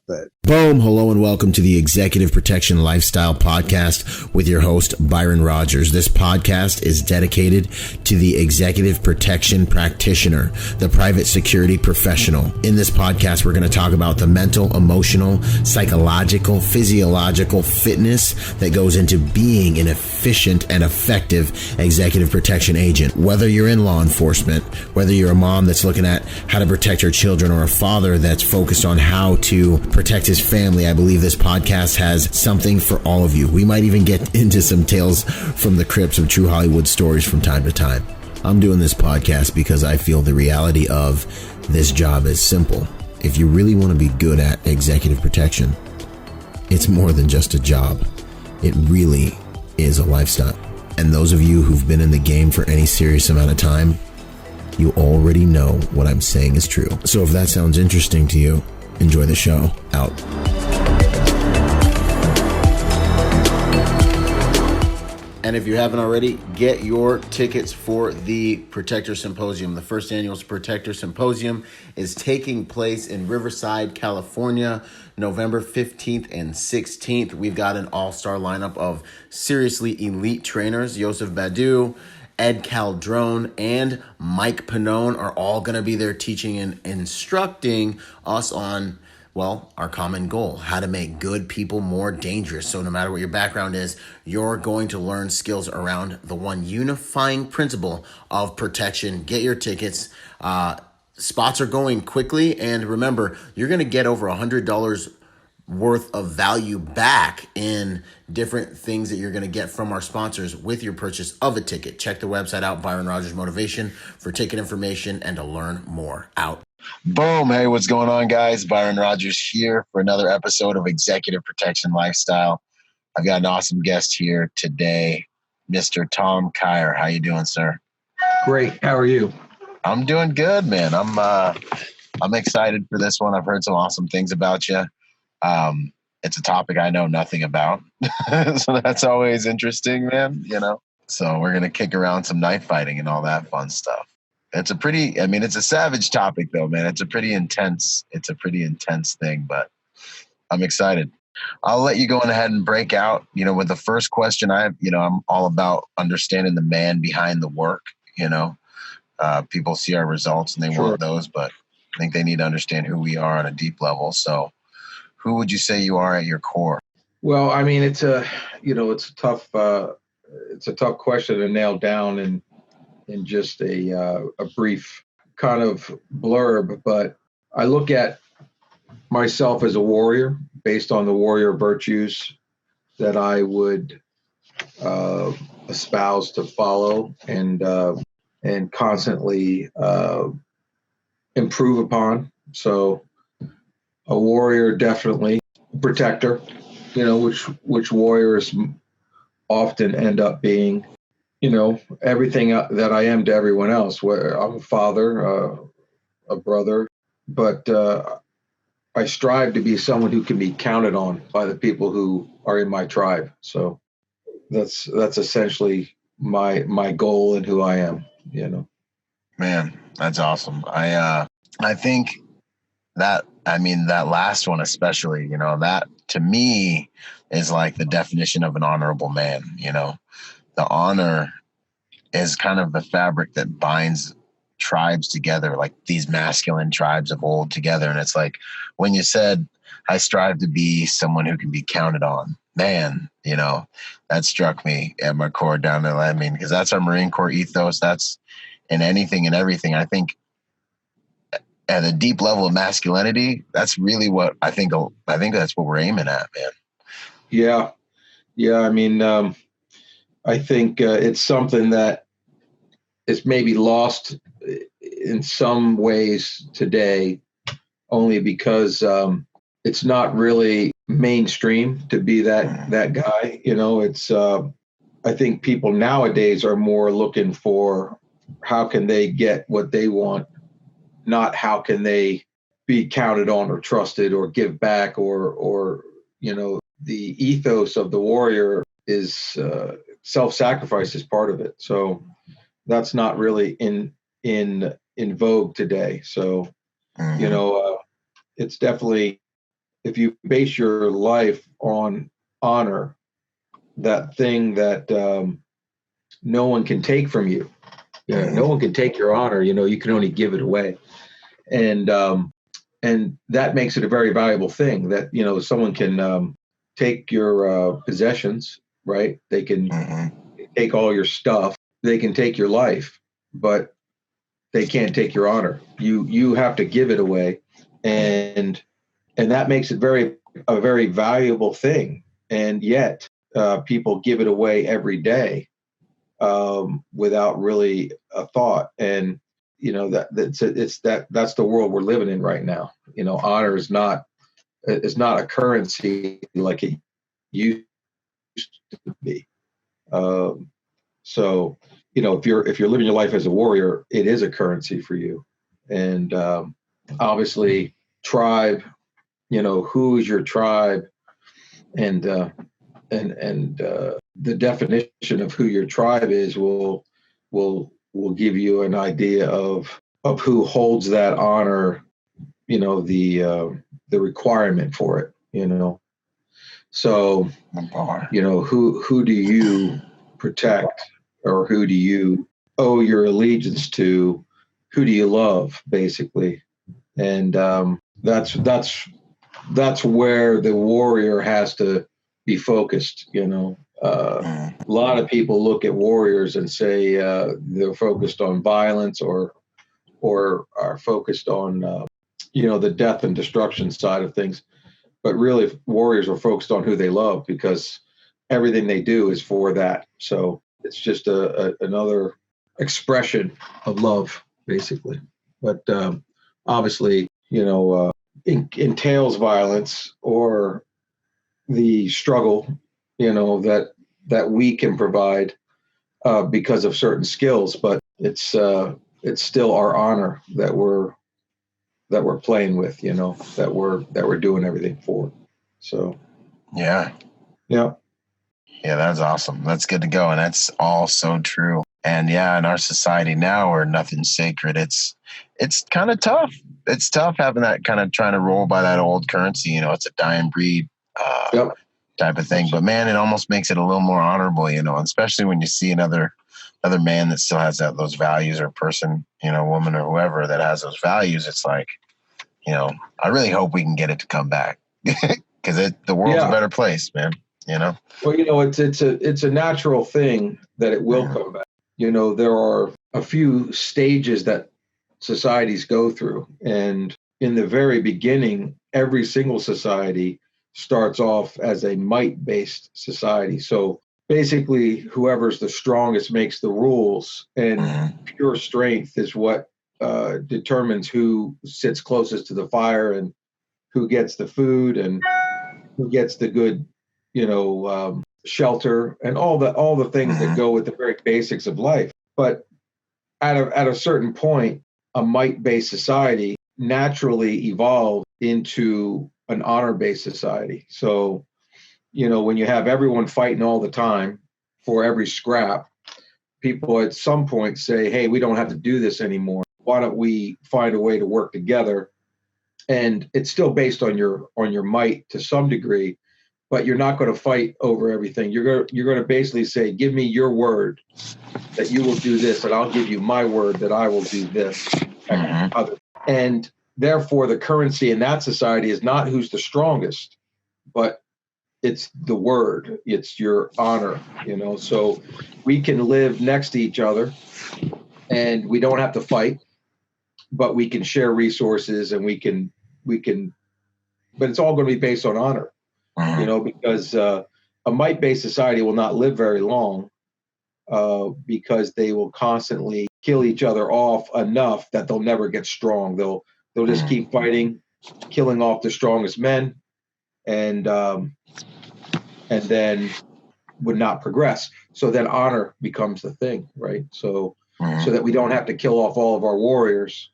But boom, hello and welcome to the Executive Protection Lifestyle Podcast with your host, Byron Rodgers. This podcast is dedicated to the executive protection practitioner, the private security professional. In this podcast, we're going to talk about the mental, emotional, psychological, physiological fitness that goes into being an efficient and effective executive protection agent. Whether you're in law enforcement, whether you're a mom that's looking at how to protect her children, or a father that's focused on how to protect his family, I believe this podcast has something for all of you. We might even get into some tales from the crypts of true Hollywood stories from time to time. I'm doing this podcast because I feel the reality of this job is simple. If you really want to be good at executive protection, it's more than just a job. It really is a lifestyle. And those of you who've been in the game for any serious amount of time, you already know what I'm saying is true. So if that sounds interesting to you, enjoy the show. Out. And if you haven't already, get your tickets for the Protector Symposium. The first annual Protector Symposium is taking place in Riverside, California, November 15th and 16th. We've got an all-star lineup of seriously elite trainers. Yosef Badu, Ed Caldrone, and Mike Pannone are all going to be there teaching and instructing us on, well, our common goal, how to make good people more dangerous. So no matter what your background is, you're going to learn skills around the one unifying principle of protection. Get your tickets. Spots are going quickly. And remember, you're going to get over $100 worth of value back in different things that you're going to get from our sponsors with your purchase of a ticket. Check the website out, Byron Rodgers Motivation, for ticket information and to learn more. Out. Boom. Hey, what's going on, guys? Byron Rodgers here for another episode of Executive Protection Lifestyle. I've got an awesome guest here today, Mr. Tom Kier. How you doing, sir? great. How are you? I'm doing good, man. I'm excited for this one. I've heard some awesome things about you. It's a topic I know nothing about. So that's always interesting, man, you know? So we're going to kick around some knife fighting and all that fun stuff. It's a savage topic though, man. It's a pretty intense thing, but I'm excited. I'll let you go on ahead and break out, with the first question. I'm all about understanding the man behind the work, people see our results and they want those, but I think they need to understand who we are on a deep level. So who would you say you are at your core? Well, I mean, it's a tough question to nail down in just a brief kind of blurb. But I look at myself as a warrior based on the warrior virtues that I would espouse to follow and constantly improve upon. So a warrior, definitely. Protector, which warriors often end up being, everything that I am to everyone else. Where I'm a father, a brother, but I strive to be someone who can be counted on by the people who are in my tribe. So that's essentially my goal and who I am. Man, that's awesome. I think that last one especially, that to me is like the definition of an honorable man. The honor is kind of the fabric that binds tribes together, like these masculine tribes of old together. And it's like when you said, I strive to be someone who can be counted on, man, that struck me at my core down there. I mean, because that's our Marine Corps ethos. That's in anything and everything. I think at a deep level of masculinity, that's really what I think that's what we're aiming at, man. Yeah. I mean, I think it's something that is maybe lost in some ways today, only because it's not really mainstream to be that guy. It's I think people nowadays are more looking for how can they get what they want, not how can they be counted on or trusted or give back or the ethos of the warrior is self-sacrifice is part of it. So that's not really in vogue today. So, it's definitely if you base your life on honor, that thing that no one can take from you. Yeah, no one can take your honor. You can only give it away, and that makes it a very valuable thing. That someone can take your possessions, right? They can take all your stuff. They can take your life, but they can't take your honor. You have to give it away, and that makes it a very valuable thing. And yet, people give it away every day without really a thought. And that's the world we're living in right now. Honor is not a currency like it used to be. So if you're living your life as a warrior, it is a currency for you. And obviously, tribe. Who is your tribe, and the definition of who your tribe is will give you an idea of who holds that honor, the requirement for it. So who do you protect, or who do you owe your allegiance to? Who do you love, basically? And that's where the warrior has to be focused. A lot of people look at warriors and say they're focused on violence or are focused on the death and destruction side of things. But really, warriors are focused on who they love, because everything they do is for that. So it's just another expression of love, basically. But obviously, entails violence or the struggle, that we can provide because of certain skills. But it's still our honor that we're playing with, that we're doing everything for. So yeah, that's awesome. That's good to go, and that's all so true. And in our society now, where nothing's sacred, it's kind of tough. It's tough having that kind of trying to roll by that old currency. It's a dying breed type of thing. But man, it almost makes it a little more honorable, especially when you see another man that still has those values, or person, woman or whoever that has those values. It's like, I really hope we can get it to come back, because the world's a better place, man. Well, it's a natural thing that it will come back. There are a few stages that societies go through, and in the very beginning, every single society starts off as a might-based society. So basically, whoever's the strongest makes the rules, and pure strength is what determines who sits closest to the fire, and who gets the food, and who gets the good, shelter, and all the things that go with the very basics of life. But at a certain point, a might-based society naturally evolved into an honor-based society. So, when you have everyone fighting all the time for every scrap, people at some point say, hey, we don't have to do this anymore. Why don't we find a way to work together? And it's still based on your might to some degree, but you're not going to fight over everything. You're going to basically say, give me your word that you will do this, and I'll give you my word that I will do this. And therefore, the currency in that society is not who's the strongest, but it's the word. It's your honor. So we can live next to each other, and we don't have to fight, but we can share resources, and we can. But it's all going to be based on honor. Because a might-based society will not live very long, because they will constantly kill each other off enough that they'll never get strong. They'll just keep fighting, killing off the strongest men, and then would not progress. So then honor becomes the thing, right? So that we don't have to kill off all of our warriors,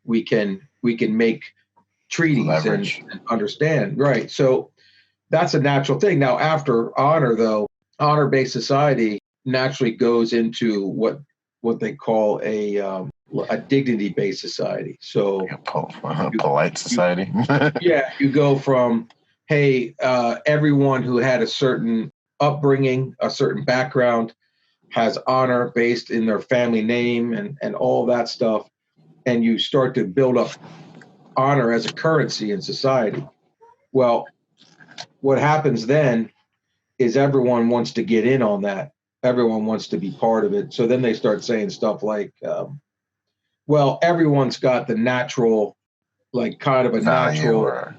we can make treaties and understand, right? So that's a natural thing. Now, after honor, though, honor-based society naturally goes into what they call a a dignity-based society. So polite society. You go from, hey, everyone who had a certain upbringing, a certain background, has honor based in their family name and all that stuff, and you start to build up honor as a currency in society. Well, what happens then is everyone wants to get in on that. Everyone wants to be part of it. So then they start saying stuff like, well, everyone's got the natural, like kind of a natural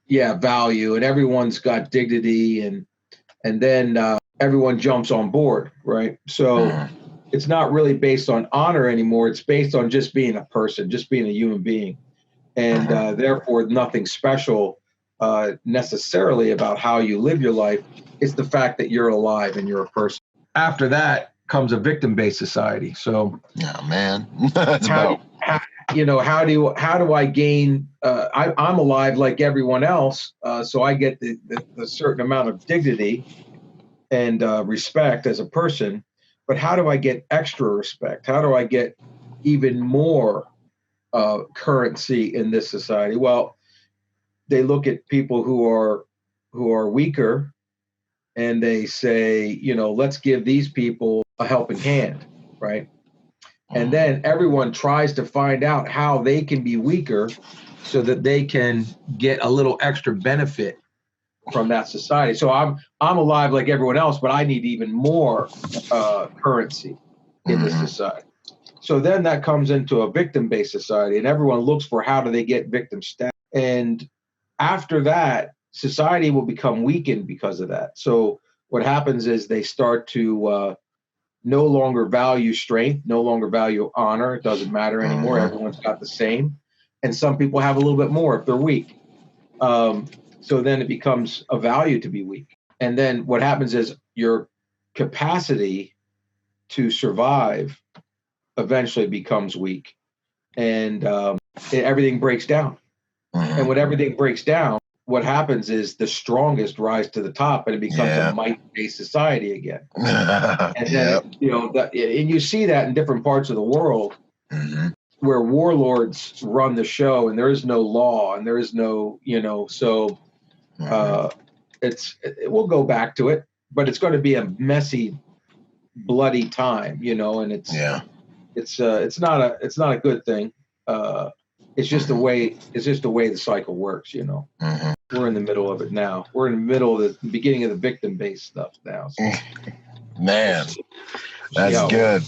value, and everyone's got dignity, and then everyone jumps on board, right? So it's not really based on honor anymore. It's based on just being a person, just being a human being, and therefore nothing special necessarily about how you live your life. It's the fact that you're alive and you're a person. After that comes a victim-based society. So, that's how do I gain? I'm alive like everyone else, so I get the certain amount of dignity and respect as a person. But how do I get extra respect? How do I get even more currency in this society? Well, they look at people who are weaker, and they say, let's give these people a helping hand, right? And then everyone tries to find out how they can be weaker so that they can get a little extra benefit from that society. So I'm alive like everyone else, but I need even more currency in this society. So then that comes into a victim-based society, and everyone looks for how do they get victim status. And after that, society will become weakened because of that. So what happens is they start to no longer value strength, no longer value honor. It doesn't matter anymore. Everyone's got the same. And some people have a little bit more if they're weak. So then it becomes a value to be weak. And then what happens is your capacity to survive eventually becomes weak. And everything breaks down. And when everything breaks down, what happens is the strongest rise to the top, and it becomes a might-based society again. And then, and you see that in different parts of the world where warlords run the show, and there is no law, and there is no, so we'll go back to it, but it's going to be a messy, bloody time, and it's not a good thing. It's just the way the cycle works, We're in the middle of it now. We're in the middle of the beginning of the victim-based stuff now. So. Man, that's good.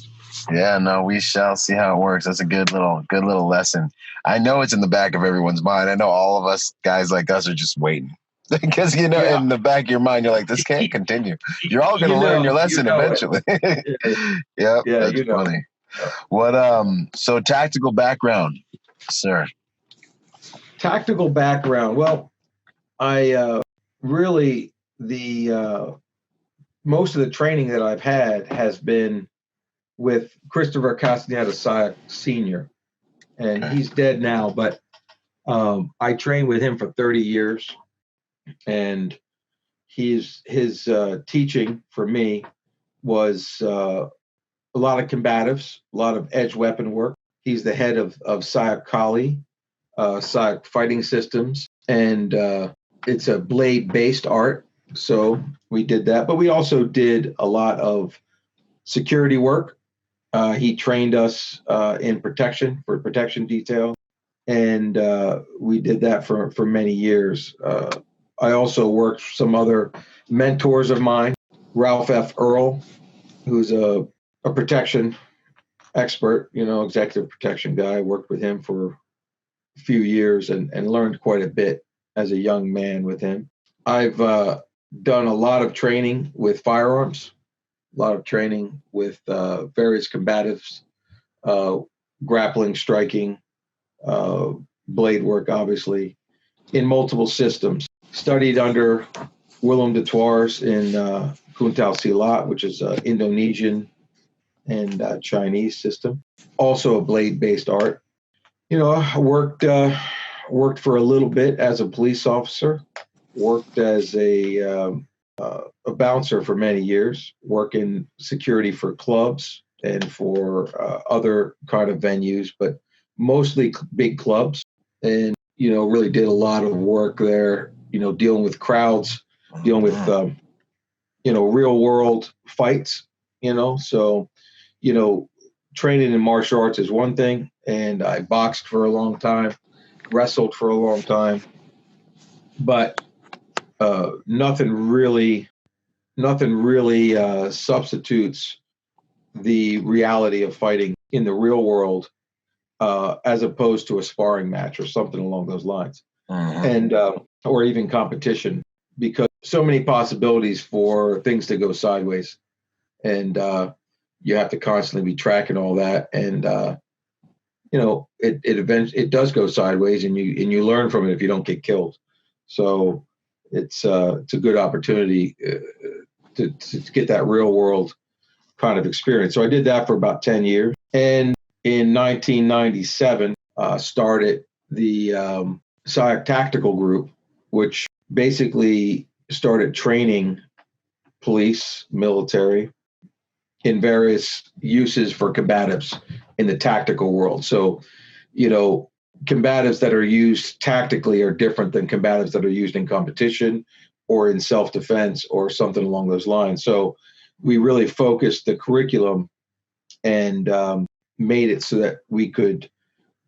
Yeah, no, we shall see how it works. That's a good little lesson. I know it's in the back of everyone's mind. I know all of us guys like us are just waiting. Because, in the back of your mind, you're like, this can't continue. You're all going to learn your lesson eventually. Yep, that's funny. What, so tactical background, sir? Tactical background. Well, I really, most of the training that I've had has been with Christopher Castaneda Sr., and he's dead now, but I trained with him for 30 years, and his teaching for me was a lot of combatives, a lot of edge weapon work. He's the head of SIAC Kali, SIAC Fighting Systems, and it's a blade-based art, so we did that. But we also did a lot of security work. He trained us in protection detail, and we did that for many years. I also worked with some other mentors of mine, Ralph F. Earl, who's a protection expert, executive protection guy. I worked with him for a few years and learned quite a bit as a young man with him. I've done a lot of training with firearms, a lot of training with various combatives, grappling, striking, blade work, obviously, in multiple systems. Studied under Willem de Tours in Puntal Silat, which is an Indonesian and Chinese system. Also a blade-based art. I worked for a little bit as a police officer, worked as a bouncer for many years, working security for clubs, and for other kind of venues, but mostly big clubs. And, really did a lot of work there, dealing with crowds, dealing with, real world fights, so, training in martial arts is one thing. And I boxed for a long time, wrestled for a long time, but nothing really substitutes the reality of fighting in the real world, as opposed to a sparring match or something along those lines, and or even competition, because so many possibilities for things to go sideways, and you have to constantly be tracking all that, and it eventually it does go sideways, and you learn from it if you don't get killed. So it's a good opportunity to get that real world kind of experience. So I did that for about 10 years. And in 1997, started the SIAC Tactical Group, which basically started training police, military in various uses for combatives in the tactical world. So, combatives that are used tactically are different than combatives that are used in competition or in self-defense or something along those lines. So we really focused the curriculum and made it so that we could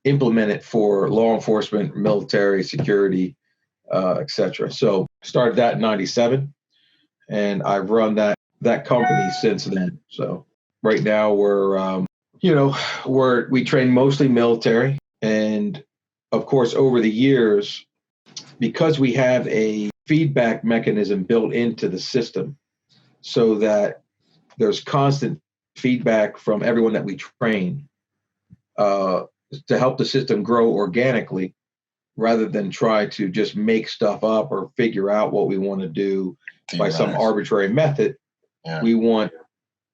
implement it for law enforcement, military, security, etc. So started that in 97, and I've run that company since then. So right now we train mostly military, and of course over the years, because we have a feedback mechanism built into the system, so that there's constant feedback from everyone that we train, to help the system grow organically, rather than try to just make stuff up or figure out what we want to do by some arbitrary method. Yeah. We want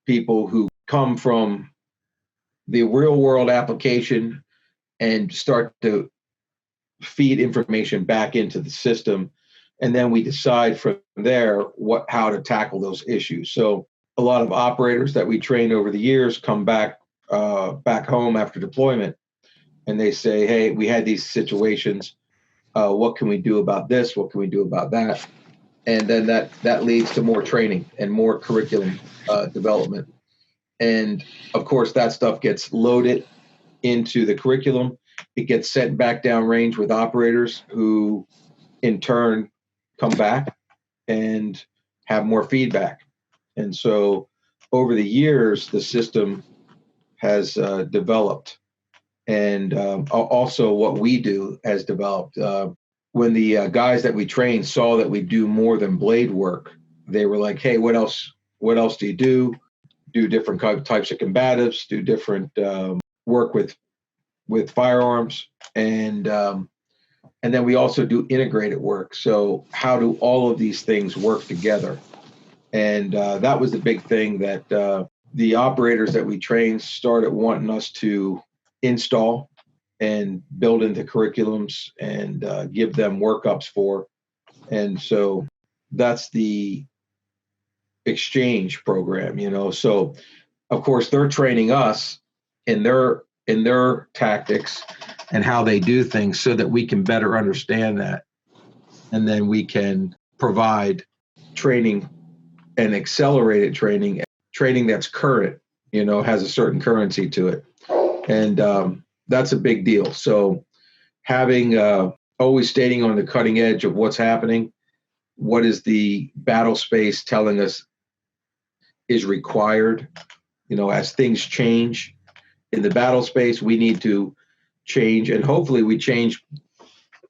people who come from the real world application and start to feed information back into the system. And then we decide from there how to tackle those issues. So a lot of operators that we trained over the years come back home after deployment, and they say, hey, we had these situations. What can we do about this? What can we do about that? And then that leads to more training and more curriculum development. And of course, that stuff gets loaded into the curriculum. It gets sent back downrange with operators who in turn come back and have more feedback. And so over the years, the system has developed. And also what we do has developed. When the guys that we train saw that we do more than blade work, they were like, hey, what else do you do? Do different types of combatives, do different work with firearms. And then we also do integrated work. So how do all of these things work together? And that was the big thing that the operators that we trained started wanting us to install and build into curriculums and give them workups for. And so that's the exchange program, So of course they're training us in their tactics and how they do things, so that we can better understand that. And then we can provide training and accelerated training that's current, has a certain currency to it. And that's a big deal. So having always staying on the cutting edge of what's happening, what is the battle space telling us is required, as things change in the battle space, we need to change, and hopefully we change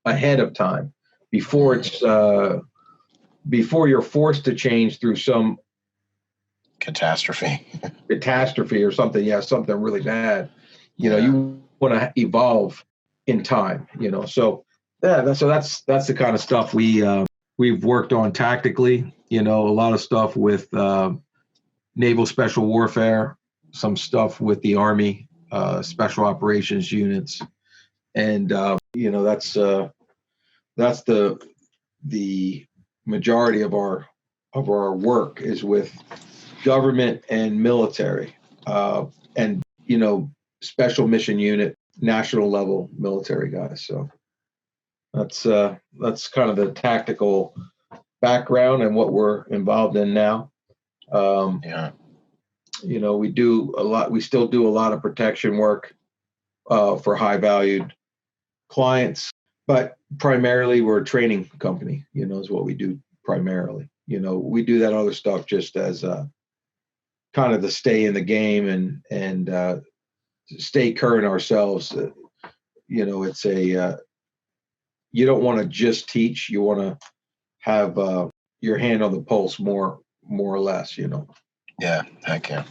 ahead of time before you're forced to change through some catastrophe or something. Yeah, something really bad. You want to evolve in time. So that's the kind of stuff we've worked on tactically. A lot of stuff with naval special warfare, some stuff with the Army special operations units, and that's the majority of our work is with government and military. and special mission unit, national level military guys. So that's kind of the tactical background and what we're involved in now. Yeah. We do a lot. We still do a lot of protection work for high valued clients, but primarily we're a training company. Is what we do primarily. We do that other stuff just as kind of to stay in the game and stay current ourselves. It's you don't want to just teach. You want to have your hand on the pulse more or less. Yeah, heck yeah.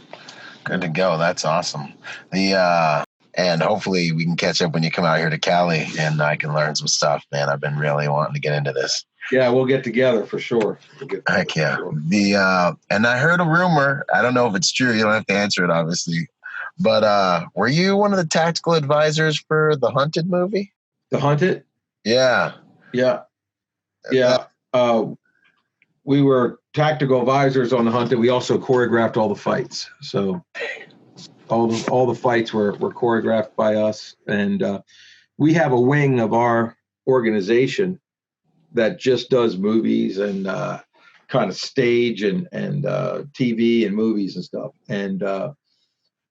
Good to go. That's awesome. And hopefully we can catch up when you come out here to Cali and I can learn some stuff, man. I've been really wanting to get into this. Yeah, we'll get together for sure. Heck yeah. And I heard a rumor. I don't know if it's true. You don't have to answer it, obviously. But were you one of the tactical advisors for the Hunted movie? The Hunted? Yeah. Yeah. We were tactical advisors on the Hunted. We also choreographed all the fights. So all the fights were choreographed by us. And we have a wing of our organization that just does movies and kind of stage and TV and movies and stuff. And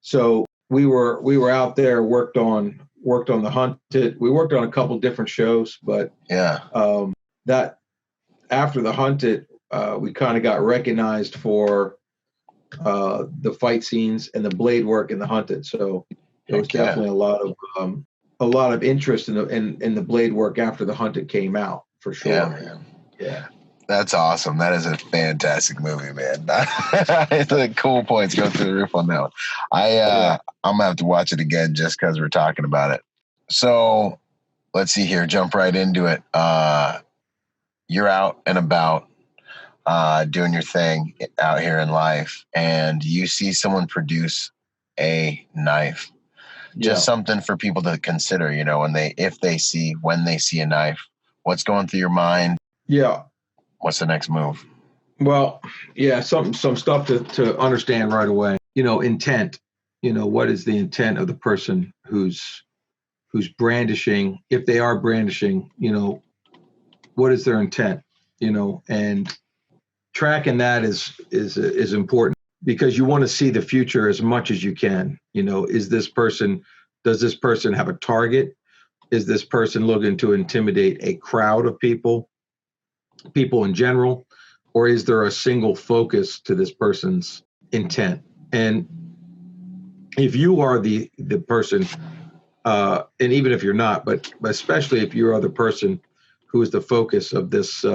so we were out there, worked on the Hunted. We worked on a couple different shows, but that after the Hunted, we kind of got recognized for the fight scenes and the blade work in the Hunted. So there was definitely a lot of interest in the blade work after the Hunted came out, for sure. Yeah, man. Yeah. That's awesome. That is a fantastic movie, man. The cool points go through the roof on that one. I'm gonna have to watch it again just because we're talking about it. So let's see here. Jump right into it. You're out and about doing your thing out here in life, and you see someone produce a knife. Just something for people to consider, when they see a knife, what's going through your mind? Yeah. What's the next move? Well, yeah, some stuff to understand right away. Intent. What is the intent of the person who's brandishing? If they are brandishing, what is their intent? And tracking that is important because you want to see the future as much as you can. Does this person have a target? Is this person looking to intimidate a crowd of people in general? Or is there a single focus to this person's intent? And if you are the person, and even if you're not, but especially if you are the person who is the focus of this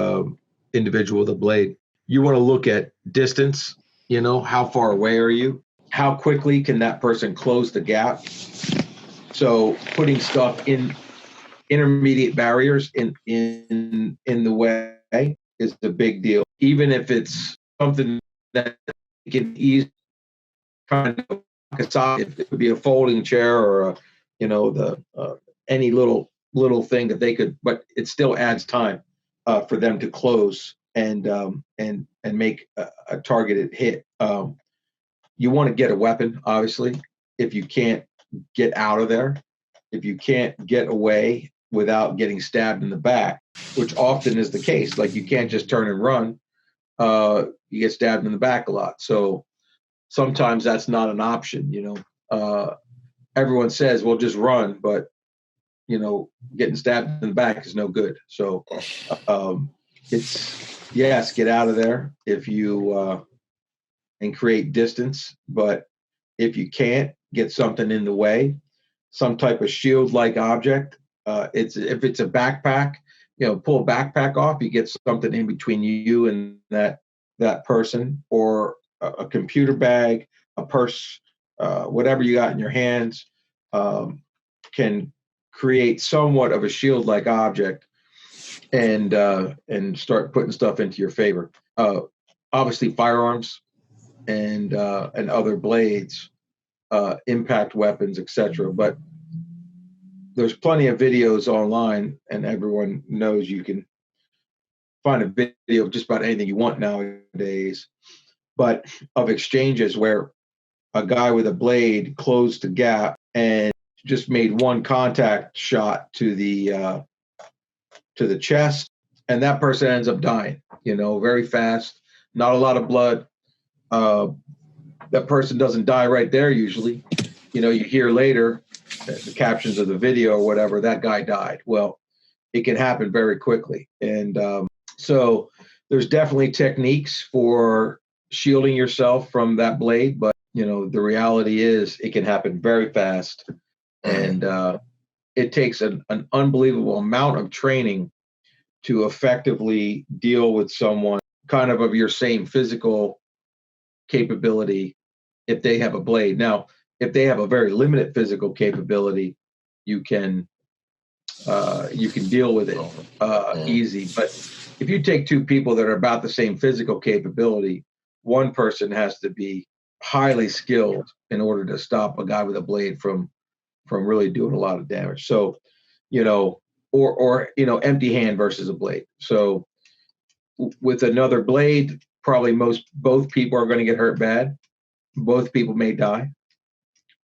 individual with a blade, you want to look at distance. How far away are you? How quickly can that person close the gap? So putting stuff in intermediate barriers in the way is a big deal. Even if it's something that can ease kind of aside, if it could be a folding chair or any little thing that they could, but it still adds time for them to close and make a targeted hit. You want to get a weapon, obviously. If you can't get out of there, if you can't get away without getting stabbed in the back, which often is the case, like you can't just turn and run. You get stabbed in the back a lot. So sometimes that's not an option. Everyone says, well, just run, but getting stabbed in the back is no good. So it's get out of there if you and create distance. But if you can't, get something in the way, some type of shield-like object. If it's a backpack, pull a backpack off. You get something in between you and that person, or a computer bag, a purse, whatever you got in your hands, can create somewhat of a shield-like object and start putting stuff into your favor. Obviously, firearms and other blades, impact weapons, etc. But there's plenty of videos online, and everyone knows you can find a video of just about anything you want nowadays, but of exchanges where a guy with a blade closed the gap and just made one contact shot to the chest, and that person ends up dying, very fast, not a lot of blood. That person doesn't die right there usually. You hear later the captions of the video or whatever, that guy died. Well, it can happen very quickly. And so there's definitely techniques for shielding yourself from that blade, but the reality is it can happen very fast. And it takes an unbelievable amount of training to effectively deal with someone kind of your same physical capability if they have a blade. Now, if they have a very limited physical capability, you can deal with it easy. But if you take two people that are about the same physical capability, one person has to be highly skilled in order to stop a guy with a blade from really doing a lot of damage. So, or empty hand versus a blade. So with another blade, probably both people are going to get hurt bad. Both people may die.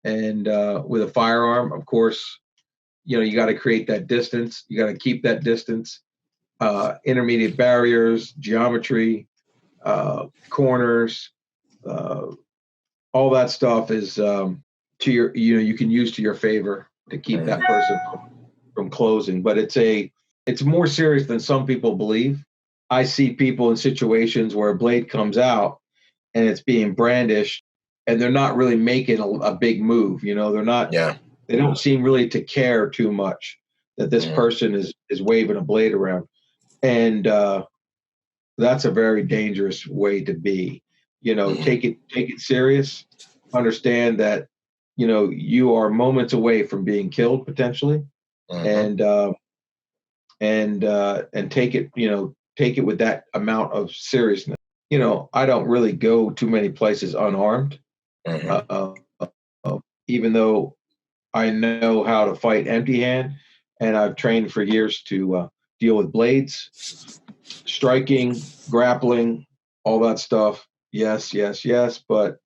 And with a firearm, of course, you got to create that distance. You got to keep that distance. Intermediate barriers, geometry, corners, all that stuff is to your, you can use to your favor to keep that person from closing. But it's more serious than some people believe. I see people in situations where a blade comes out and it's being brandished, and they're not really making a big move. They're not. Yeah. They don't seem really to care too much that this person is waving a blade around, and that's a very dangerous way to be. Take it serious. Understand that you are moments away from being killed potentially, and take it with that amount of seriousness. I don't really go too many places unarmed, even though I know how to fight empty hand, and I've trained for years to deal with blades, striking, grappling, all that stuff. Yes, but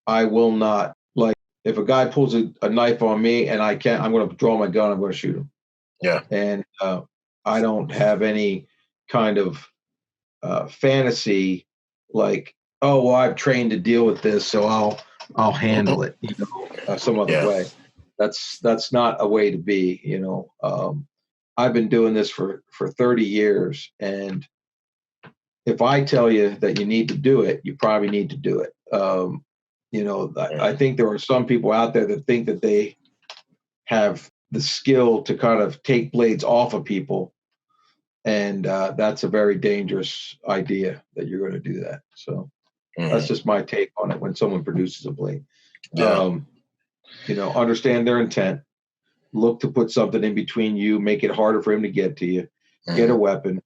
I will not, like, if a guy pulls a knife on me and I'm going to draw my gun, I'm going to shoot him. Yeah. And I don't have any kind of fantasy like, oh, well, I've trained to deal with this, so I'll handle it, some other way. That's not a way to be. I've been doing this for 30 years, and if I tell you that you need to do it, you probably need to do it. I think there are some people out there that think that they have the skill to kind of take blades off of people, and that's a very dangerous idea that you're going to do that. So that's just my take on it. When someone produces a blade, understand their intent, look to put something in between you, make it harder for him to get to you, get a weapon,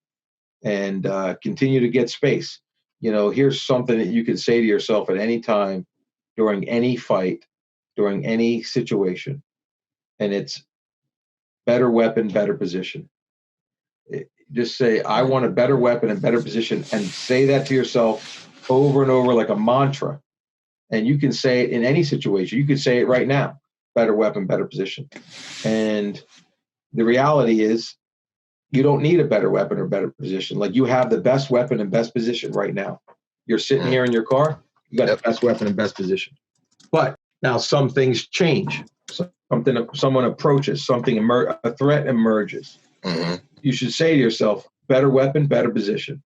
and continue to get space. Here's something that you can say to yourself at any time during any fight, during any situation, and it's better weapon, better position. Just say, I want a better weapon and better position, and say that to yourself over and over like a mantra. And you can say it in any situation. You could say it right now, better weapon, better position. And the reality is you don't need a better weapon or better position. Like, you have the best weapon and best position right now. You're sitting here in your car, you got the best weapon and best position. But now some things change. Someone approaches, a threat emerges. You should say to yourself, better weapon, better position.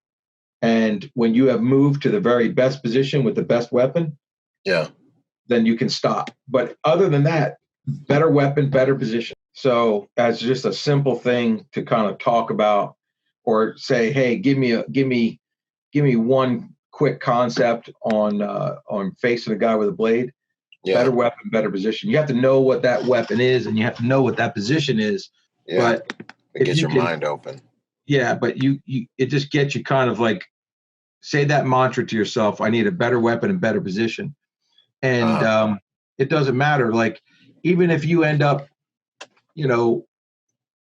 And when you have moved to the very best position with the best weapon, then you can stop. But other than that, better weapon, better position. So as just a simple thing to kind of talk about, or say, hey, give me one quick concept on facing a guy with a blade. Better weapon, better position. You have to know what that weapon is, and you have to know what that position is. But it gets your mind open. Yeah, but it just gets you kind of like, say that mantra to yourself: I need a better weapon and better position. And it doesn't matter. Like, even if you end up,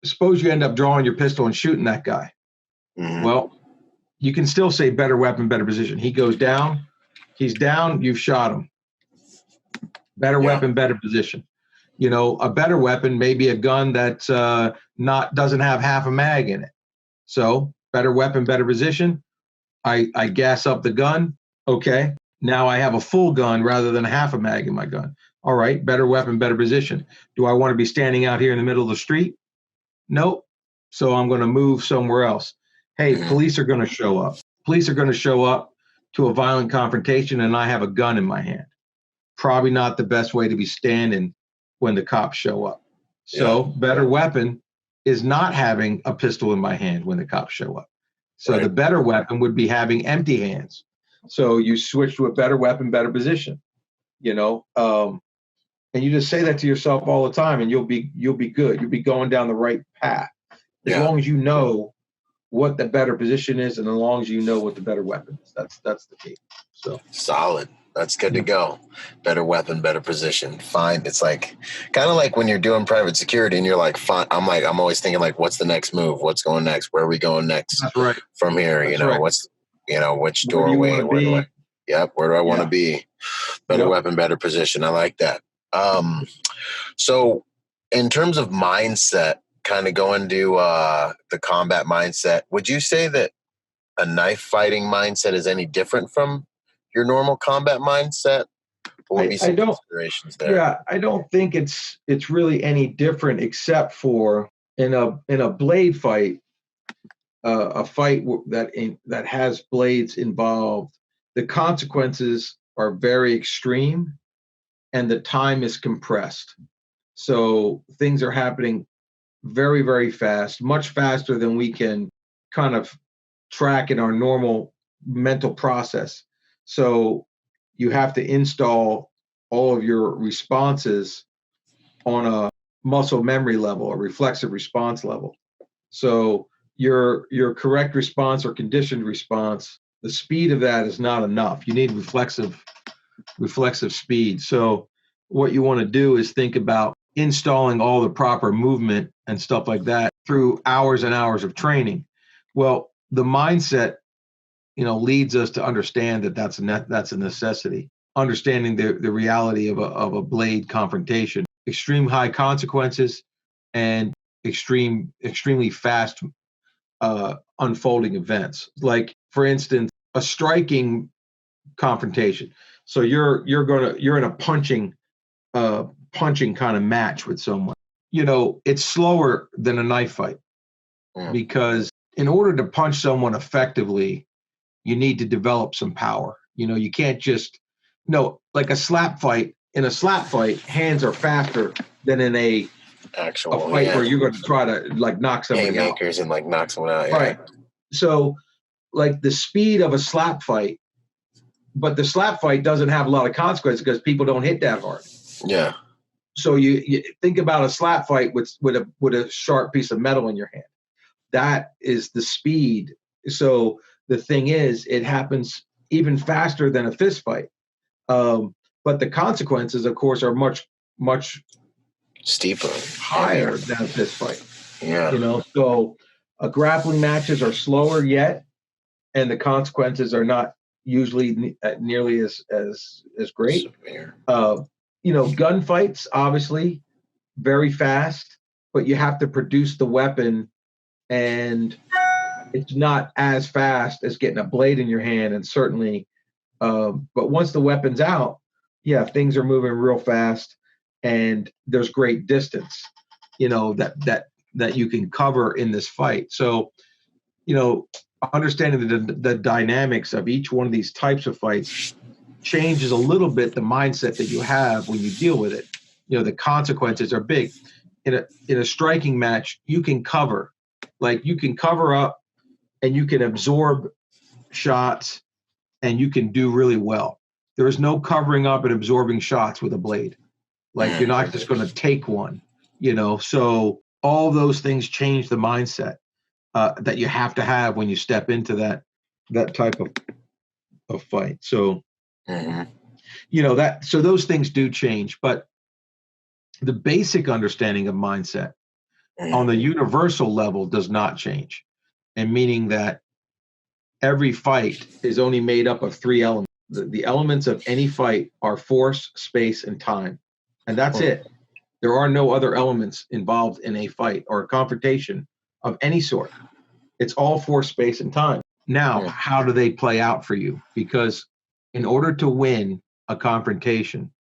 suppose you end up drawing your pistol and shooting that guy. Well, you can still say better weapon, better position. He goes down, he's down, you've shot him. Better Yeah. weapon, better position. You know, a better weapon may be a gun that's doesn't have half a mag in it. So better weapon, better position. I gas up the gun. Okay. Now I have a full gun rather than half a mag in my gun. All right. Better weapon, better position. Do I want to be standing out here in the middle of the street? Nope. So I'm going to move somewhere else. Hey, police are going to show up. Police are going to show up to a violent confrontation, and I have a gun in my hand. Probably not the best way to be standing when the cops show up. So better weapon is not having a pistol in my hand when the cops show up. So the better weapon would be having empty hands. So you switch to a better weapon, better position, you know, and you just say that to yourself all the time, and you'll be good. You'll be going down the right path as long as you know what the better position is, and as long as you know what the better weapon is. That's the key. So solid. That's good to go. Better weapon, better position. Fine. It's like kind of like when you're doing private security and you're like, fine. I'm always thinking like, what's the next move? What's going next? Where are we going next? That's right. From here, That's you know, right. which doorway? Where do I want to be? Better weapon, better position. I like that. So in terms of mindset, kind of going to the combat mindset, would you say that a knife fighting mindset is any different from your normal combat mindset? What would be some considerations there? Yeah, I don't think it's really any different, except for in a blade fight, a fight that has blades involved. The consequences are very extreme, and the time is compressed. So things are happening very, very fast, much faster than we can kind of track in our normal mental process. So you have to install all of your responses on a muscle memory level, a reflexive response level. So your correct response or conditioned response, the speed of that is not enough. You need reflexive speed. So what you want to do is think about installing all the proper movement and stuff like that through hours and hours of training. Well, the mindset, leads us to understand that that's a necessity. Understanding the reality of a blade confrontation, extreme high consequences, and extremely fast unfolding events. Like, for instance, a striking confrontation. So you're in a punching kind of match with someone. It's slower than a knife fight because in order to punch someone effectively, you need to develop some power. You can't just like a slap fight. In a slap fight, hands are faster than in a fight where you're going to try to like knock somebody out. Haymakers and like knock someone out. Right. So like the speed of a slap fight, but the slap fight doesn't have a lot of consequences because people don't hit that hard. Yeah. So you think about a slap fight with a sharp piece of metal in your hand. That is the speed. So the thing is, it happens even faster than a fist fight. But the consequences, of course, are much steeper, higher than a fist fight. Yeah. So grappling matches are slower yet, and the consequences are not usually nearly as great. Gunfights, obviously, very fast, but you have to produce the weapon, and it's not as fast as getting a blade in your hand, and certainly, but once the weapon's out, things are moving real fast, and there's great distance, that you can cover in this fight. So, understanding the dynamics of each one of these types of fights changes a little bit the mindset that you have when you deal with it. The consequences are big. In a striking match, you can cover, like you can cover up, and you can absorb shots, and you can do really well. There is no covering up and absorbing shots with a blade. Like, you're not just going to take one, so all those things change the mindset that you have to have when you step into that type of fight. So, so those things do change, but the basic understanding of mindset on the universal level does not change. And meaning that every fight is only made up of three elements. The elements of any fight are force, space, and time, and that's it. There are no other elements involved in a fight or a confrontation of any sort. It's all force, space, and time. Now, how do they play out for you? Because in order to win a confrontation,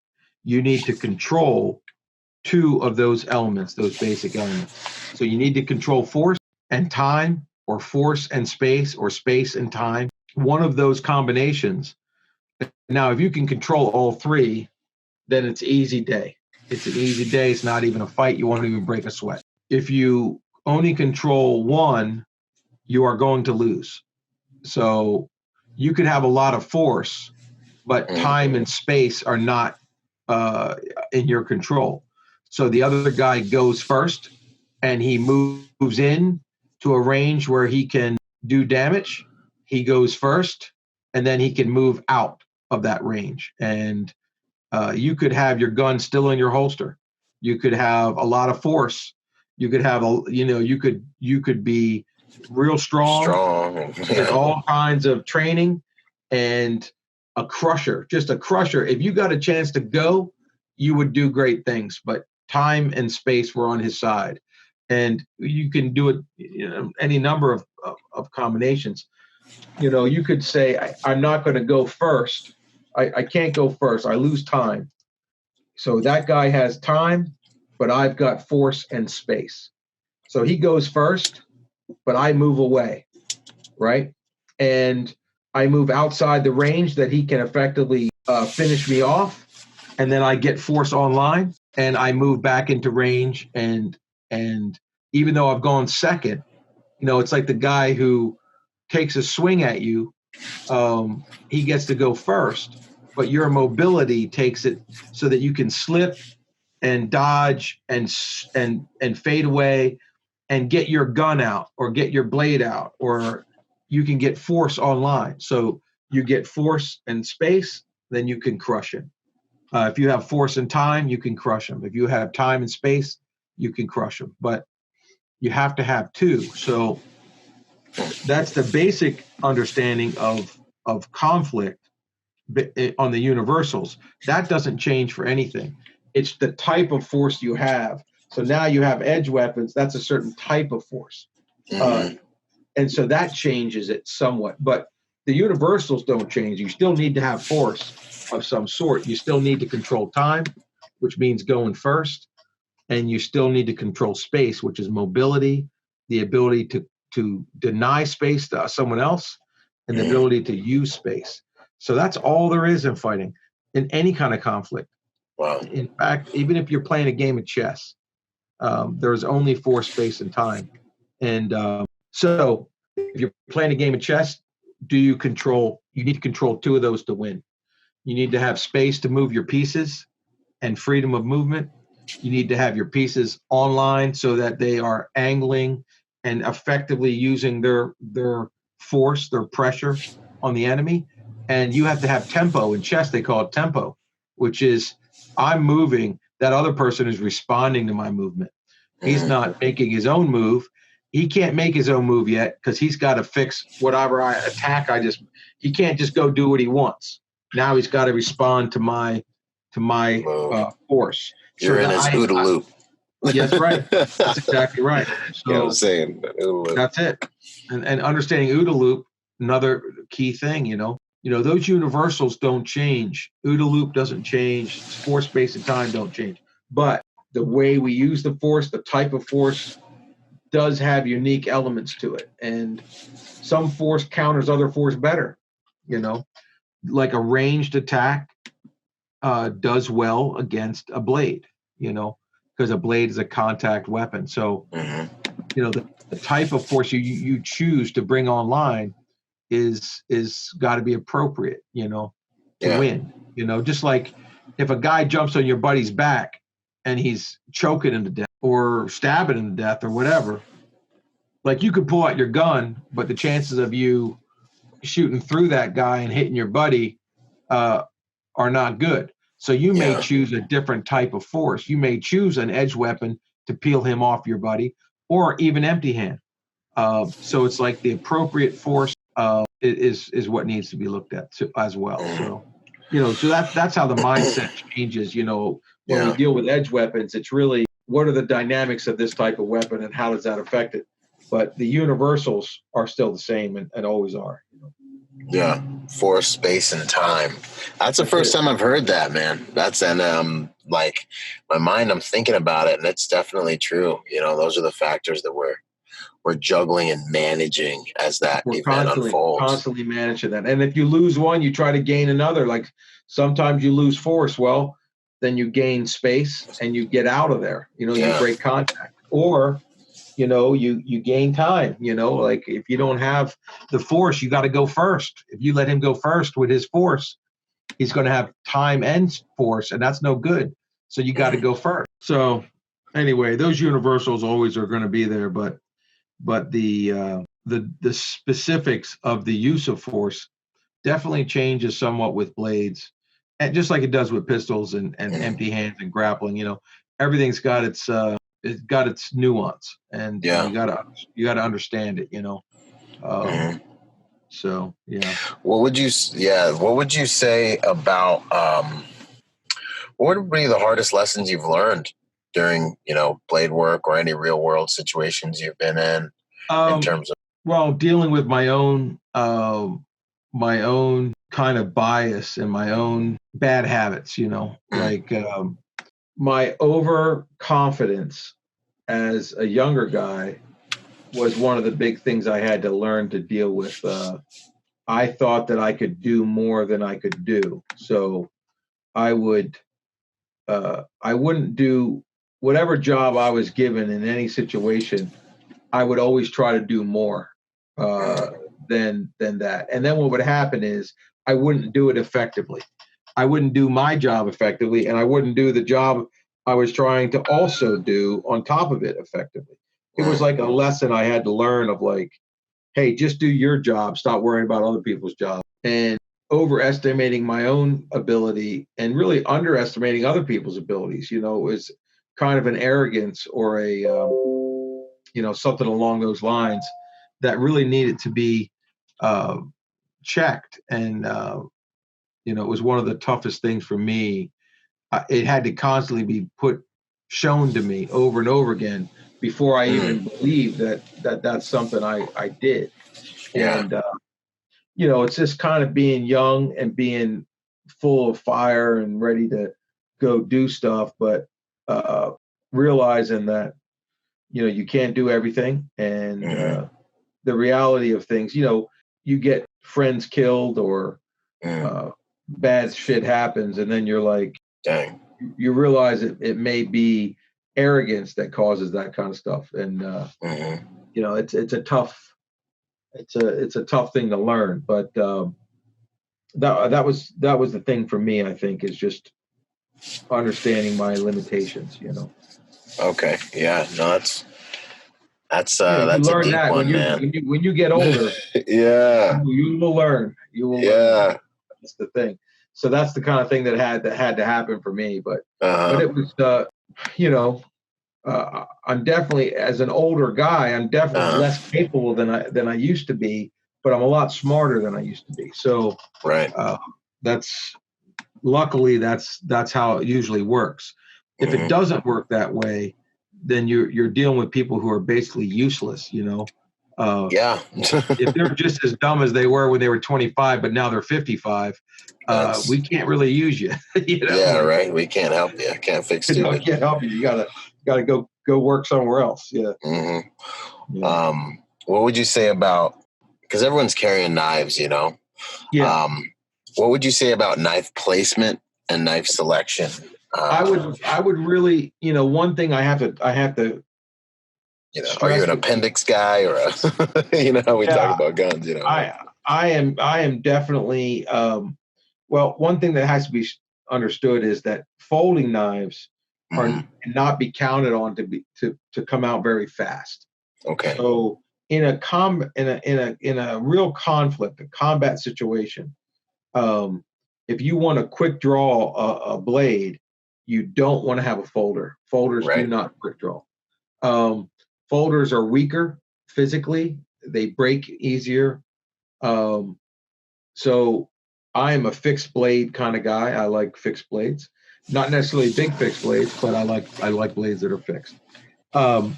you need to control two of those elements, those basic elements. So you need to control force and time, or force and space, or space and time. One of those combinations. Now, if you can control all three, then it's easy day. It's an easy day. It's not even a fight. You won't even break a sweat. If you only control one, you are going to lose. So you could have a lot of force, but time and space are not in your control. So the other guy goes first, and he moves in to a range where he can do damage. He goes first, and then he can move out of that range. And you could have your gun still in your holster. You could have a lot of force. You could have you could be real strong and all kinds of training, and a crusher, just a crusher. If you got a chance to go, you would do great things, but time and space were on his side. And you can do it, any number of combinations. You could say, I'm not going to go first. I can't go first. I lose time. So that guy has time, but I've got force and space. So he goes first, but I move away, right? And I move outside the range that he can effectively finish me off. And then I get force online, and I move back into range. And even though I've gone second, it's like the guy who takes a swing at you. He gets to go first, but your mobility takes it so that you can slip and dodge and fade away and get your gun out or get your blade out, or you can get force online. So you get force and space, then you can crush him. If you have force and time, you can crush him. If you have time and space, you can crush him. But you have to have two. So that's the basic understanding of conflict on the universals. That doesn't change for anything. It's the type of force you have. So now you have edge weapons. That's a certain type of force. And so that changes it somewhat. But the universals don't change. You still need to have force of some sort. You still need to control time, which means going first. And you still need to control space, which is mobility, the ability to deny space to someone else, and the ability to use space. So that's all there is in fighting, in any kind of conflict. Wow. In fact, even if you're playing a game of chess, there's only force, space, and time. And so if you're playing a game of chess, you need to control two of those to win. You need to have space to move your pieces and freedom of movement. You need to have your pieces online so that they are angling and effectively using their force, their pressure on the enemy. And you have to have tempo. In chess, they call it tempo, which is I'm moving, that other person is responding to my movement. He's not making his own move. He can't make his own move yet because he's got to fix whatever I attack. He can't just go do what he wants. Now he's got to respond to my force. You're in his OODA loop. Yes, right. That's exactly right. So you know what I'm saying? That's it. And understanding OODA loop, another key thing, those universals don't change. OODA loop doesn't change. Force, space, and time don't change. But the way we use the force, the type of force, does have unique elements to it. And some force counters other force better, like a ranged attack does well against a blade, because a blade is a contact weapon. So, the type of force you choose to bring online is got to be appropriate, to win. Just like if a guy jumps on your buddy's back and he's choking him to death or stabbing him to death or whatever, like you could pull out your gun, but the chances of you shooting through that guy and hitting your buddy are not good. So you may choose a different type of force. You may choose an edge weapon to peel him off your buddy, or even empty hand. So it's like the appropriate force is what needs to be looked at as well. So, so that's how the mindset changes. When we deal with edge weapons, it's really what are the dynamics of this type of weapon and how does that affect it? But the universals are still the same and always are. Yeah, force, space, and time. That's the first time I've heard that, man. Like my mind, I'm thinking about it, and it's definitely true. Those are the factors that we're juggling and managing as that event unfolds. Constantly managing that. And if you lose one, you try to gain another. Like sometimes you lose force. Well, then you gain space and you get out of there. You break contact. Or, you gain time. Like if you don't have the force, you got to go first. If you let him go first with his force, he's going to have time and force, and that's no good. So you got to go first. So anyway, those universals always are going to be there, but the specifics of the use of force definitely changes somewhat with blades, and just like it does with pistols and empty hands and grappling. Everything's got its nuance, and you gotta understand it. So yeah. What would you say about what would be the hardest lessons you've learned during blade work or any real world situations you've been in terms of dealing with my own kind of bias and my own bad habits, like my overconfidence as a younger guy was one of the big things I had to learn to deal with. I thought that I could do more than I could do. So I wouldn't do whatever job I was given in any situation. I would always try to do more than that. And then what would happen is I wouldn't do it effectively. I wouldn't do my job effectively, and I wouldn't do the job I was trying to also do on top of it effectively. It was like a lesson I had to learn of like, hey, just do your job. Stop worrying about other people's jobs. And overestimating my own ability and really underestimating other people's abilities, was kind of an arrogance or a, something along those lines that really needed to be checked. And, it was one of the toughest things for me. It had to constantly be shown to me over and over again before I even believed that's something I did. Yeah. And, it's just kind of being young and being full of fire and ready to go do stuff, but realizing that, you can't do everything. And the reality of things, you get friends killed or bad shit happens, and then you're like, dang, you realize it may be arrogance that causes that kind of stuff. And it's a tough thing to learn, but that was the thing for me, I think, is just understanding my limitations. Okay, yeah, no, that's you a learn deep that one, when you get older. Yeah, you will learn. Learn. That's the thing. So that's the kind of thing that had to happen for me. But it was, I'm definitely, as an older guy, I'm definitely less capable than I used to be, but I'm a lot smarter than I used to be. So right. Luckily that's how it usually works. If it doesn't work that way, then you're dealing with people who are basically useless, Yeah. If they're just as dumb as they were when they were 25, but now they're 55, we can't really use you. Yeah, right. We can't help you. Can't fix stupid. I can't help you. You gotta go work somewhere else. Yeah. Yeah. What would you say about, because everyone's carrying knives, Yeah. What would you say about knife placement and knife selection? I would really, one thing I have to are you an appendix guy or how we talk about guns, I am definitely, one thing that has to be understood is that folding knives are not be counted on to come out very fast. Okay. So in a real conflict, a combat situation, if you want to quick draw a blade, you don't want to have a folder. Folders do not quick draw. Folders are weaker physically. They break easier. Um, so I'm a fixed blade kind of guy. I like fixed blades, not necessarily big fixed blades, but I like blades that are fixed. Um,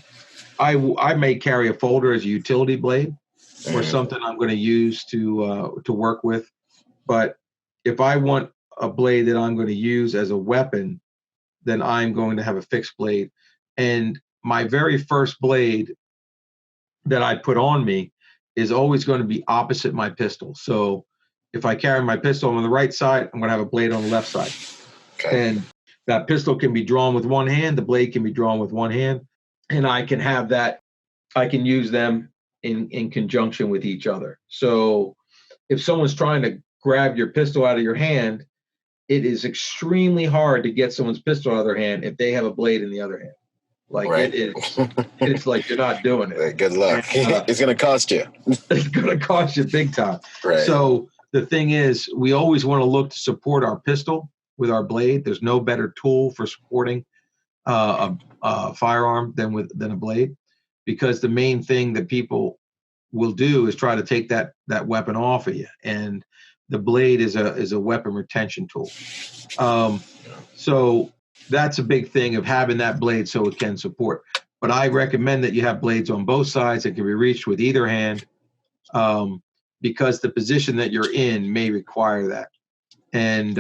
I may carry a folder as a utility blade or Mhm. something I'm going to use to work with. But if I want a blade that I'm going to use as a weapon, then I'm going to have a fixed blade. And my very first blade that I put on me is always going to be opposite my pistol. So if I carry my pistol on the right side, I'm going to have a blade on the left side. Okay. And that pistol can be drawn with one hand, the blade can be drawn with one hand, and I can have that, I can use them in conjunction with each other. So if someone's trying to grab your pistol out of your hand, it is extremely hard to get someone's pistol out of their hand if they have a blade in the other hand. Like Right. it's like you're not doing it. Good luck. And, It's going to cost you. it's going to cost you big time. Right. So the thing is, we always want to look to support our pistol with our blade. There's no better tool for supporting a firearm than a blade, because the main thing that people will do is try to take that weapon off of you, and the blade is a weapon retention tool. So that's a big thing of having that blade so it can support. But I recommend that you have blades on both sides that can be reached with either hand, because the position that you're in may require that. And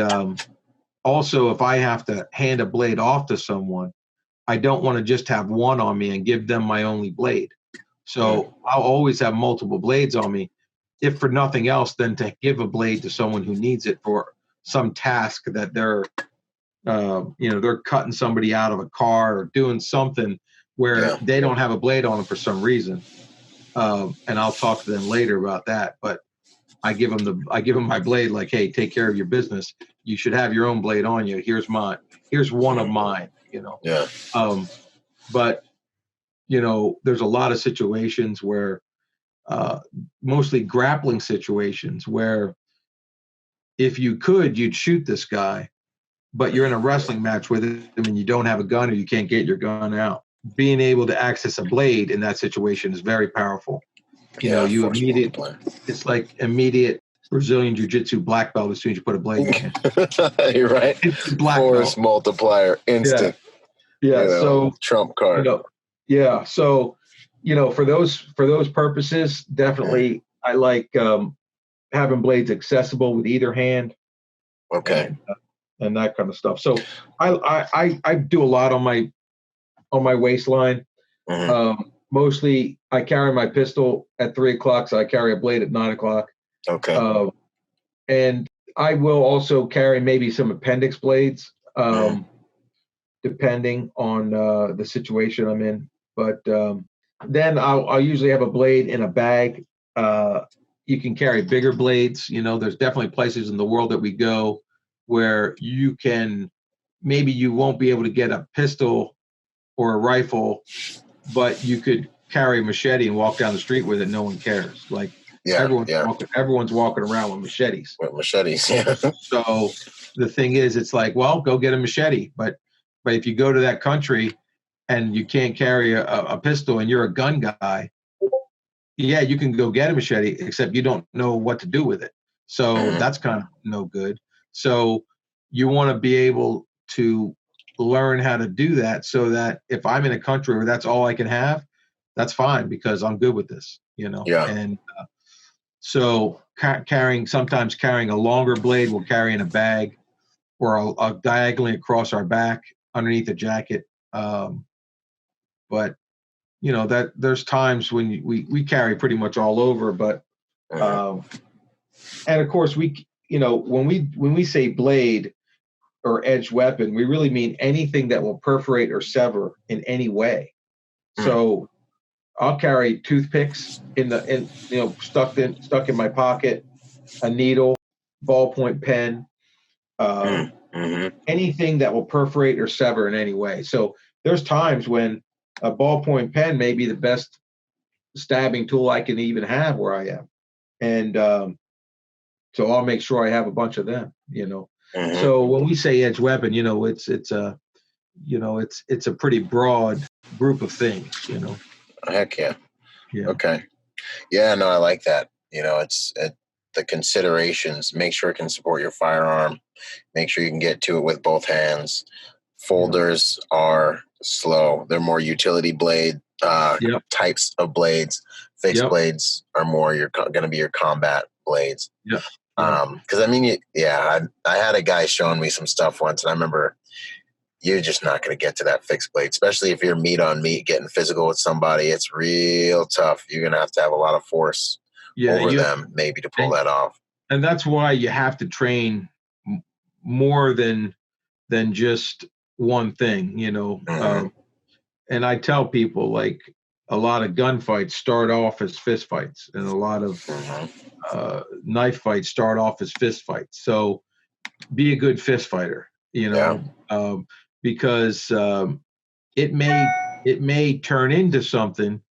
also, if I have to hand a blade off to someone, I don't want to just have one on me and give them my only blade. So I'll always have multiple blades on me, if for nothing else than to give a blade to someone who needs it for some task that they're they're cutting somebody out of a car or doing something where they don't have a blade on them for some reason. And I'll talk to them later about that. But I give them my blade, like, hey, take care of your business. You should have your own blade on you. Here's mine. Here's one of mine. Yeah. But there's a lot of situations where, mostly grappling situations, where if you could, you'd shoot this guy, but you're in a wrestling match with him and you don't have a gun or you can't get your gun out. Being able to access a blade in that situation is very powerful. It's like immediate Brazilian Jiu-Jitsu black belt as soon as you put a blade in you. You're right. Black Force belt. multiplier, instant. Yeah. So trump card. Yeah. So, for those purposes, definitely I like having blades accessible with either hand. Okay. And that kind of stuff. So I do a lot on my waistline. Mostly I carry my pistol at 3:00, so I carry a blade at 9:00. Okay. And I will also carry maybe some appendix blades, depending on the situation I'm in. But then I'll usually have a blade in a bag. You can carry bigger blades. There's definitely places in the world that we go where maybe you won't be able to get a pistol or a rifle, but you could carry a machete and walk down the street with it. No one cares. Like everyone's walking around with machetes. Yeah. So the thing is, it's like, well, go get a machete. But if you go to that country and you can't carry a pistol and you're a gun guy, yeah, you can go get a machete, except you don't know what to do with it. So that's kind of no good. So you want to be able to learn how to do that, so that if I'm in a country where that's all I can have, that's fine, because I'm good with this, Yeah. And so sometimes carrying a longer blade, we'll carry in a bag or diagonally across our back underneath a jacket. But that there's times when we carry pretty much all over, but and of course when we say blade or edged weapon, we really mean anything that will perforate or sever in any way. So I'll carry toothpicks stuck in my pocket, a needle, ballpoint pen, anything that will perforate or sever in any way. So there's times when a ballpoint pen may be the best stabbing tool I can even have where I am. And so I'll make sure I have a bunch of them, So when we say edge weapon, it's a pretty broad group of things, Heck yeah. Yeah. Okay. Yeah, no, I like that. the considerations. Make sure it can support your firearm. Make sure you can get to it with both hands. Folders are slow. They're more utility blade types of blades. Fixed blades are more going to be your combat blades. Yeah. Because I had a guy showing me some stuff once, and I remember you're just not going to get to that fixed blade, especially if you're meat on meat, getting physical with somebody. It's real tough. You're going to have a lot of force over them, maybe, to pull that off. And that's why you have to train more than just one thing, Mm-hmm. And I tell people, like, a lot of gunfights start off as fist fights, and a lot of knife fights start off as fist fights. So be a good fist fighter, because it may turn into something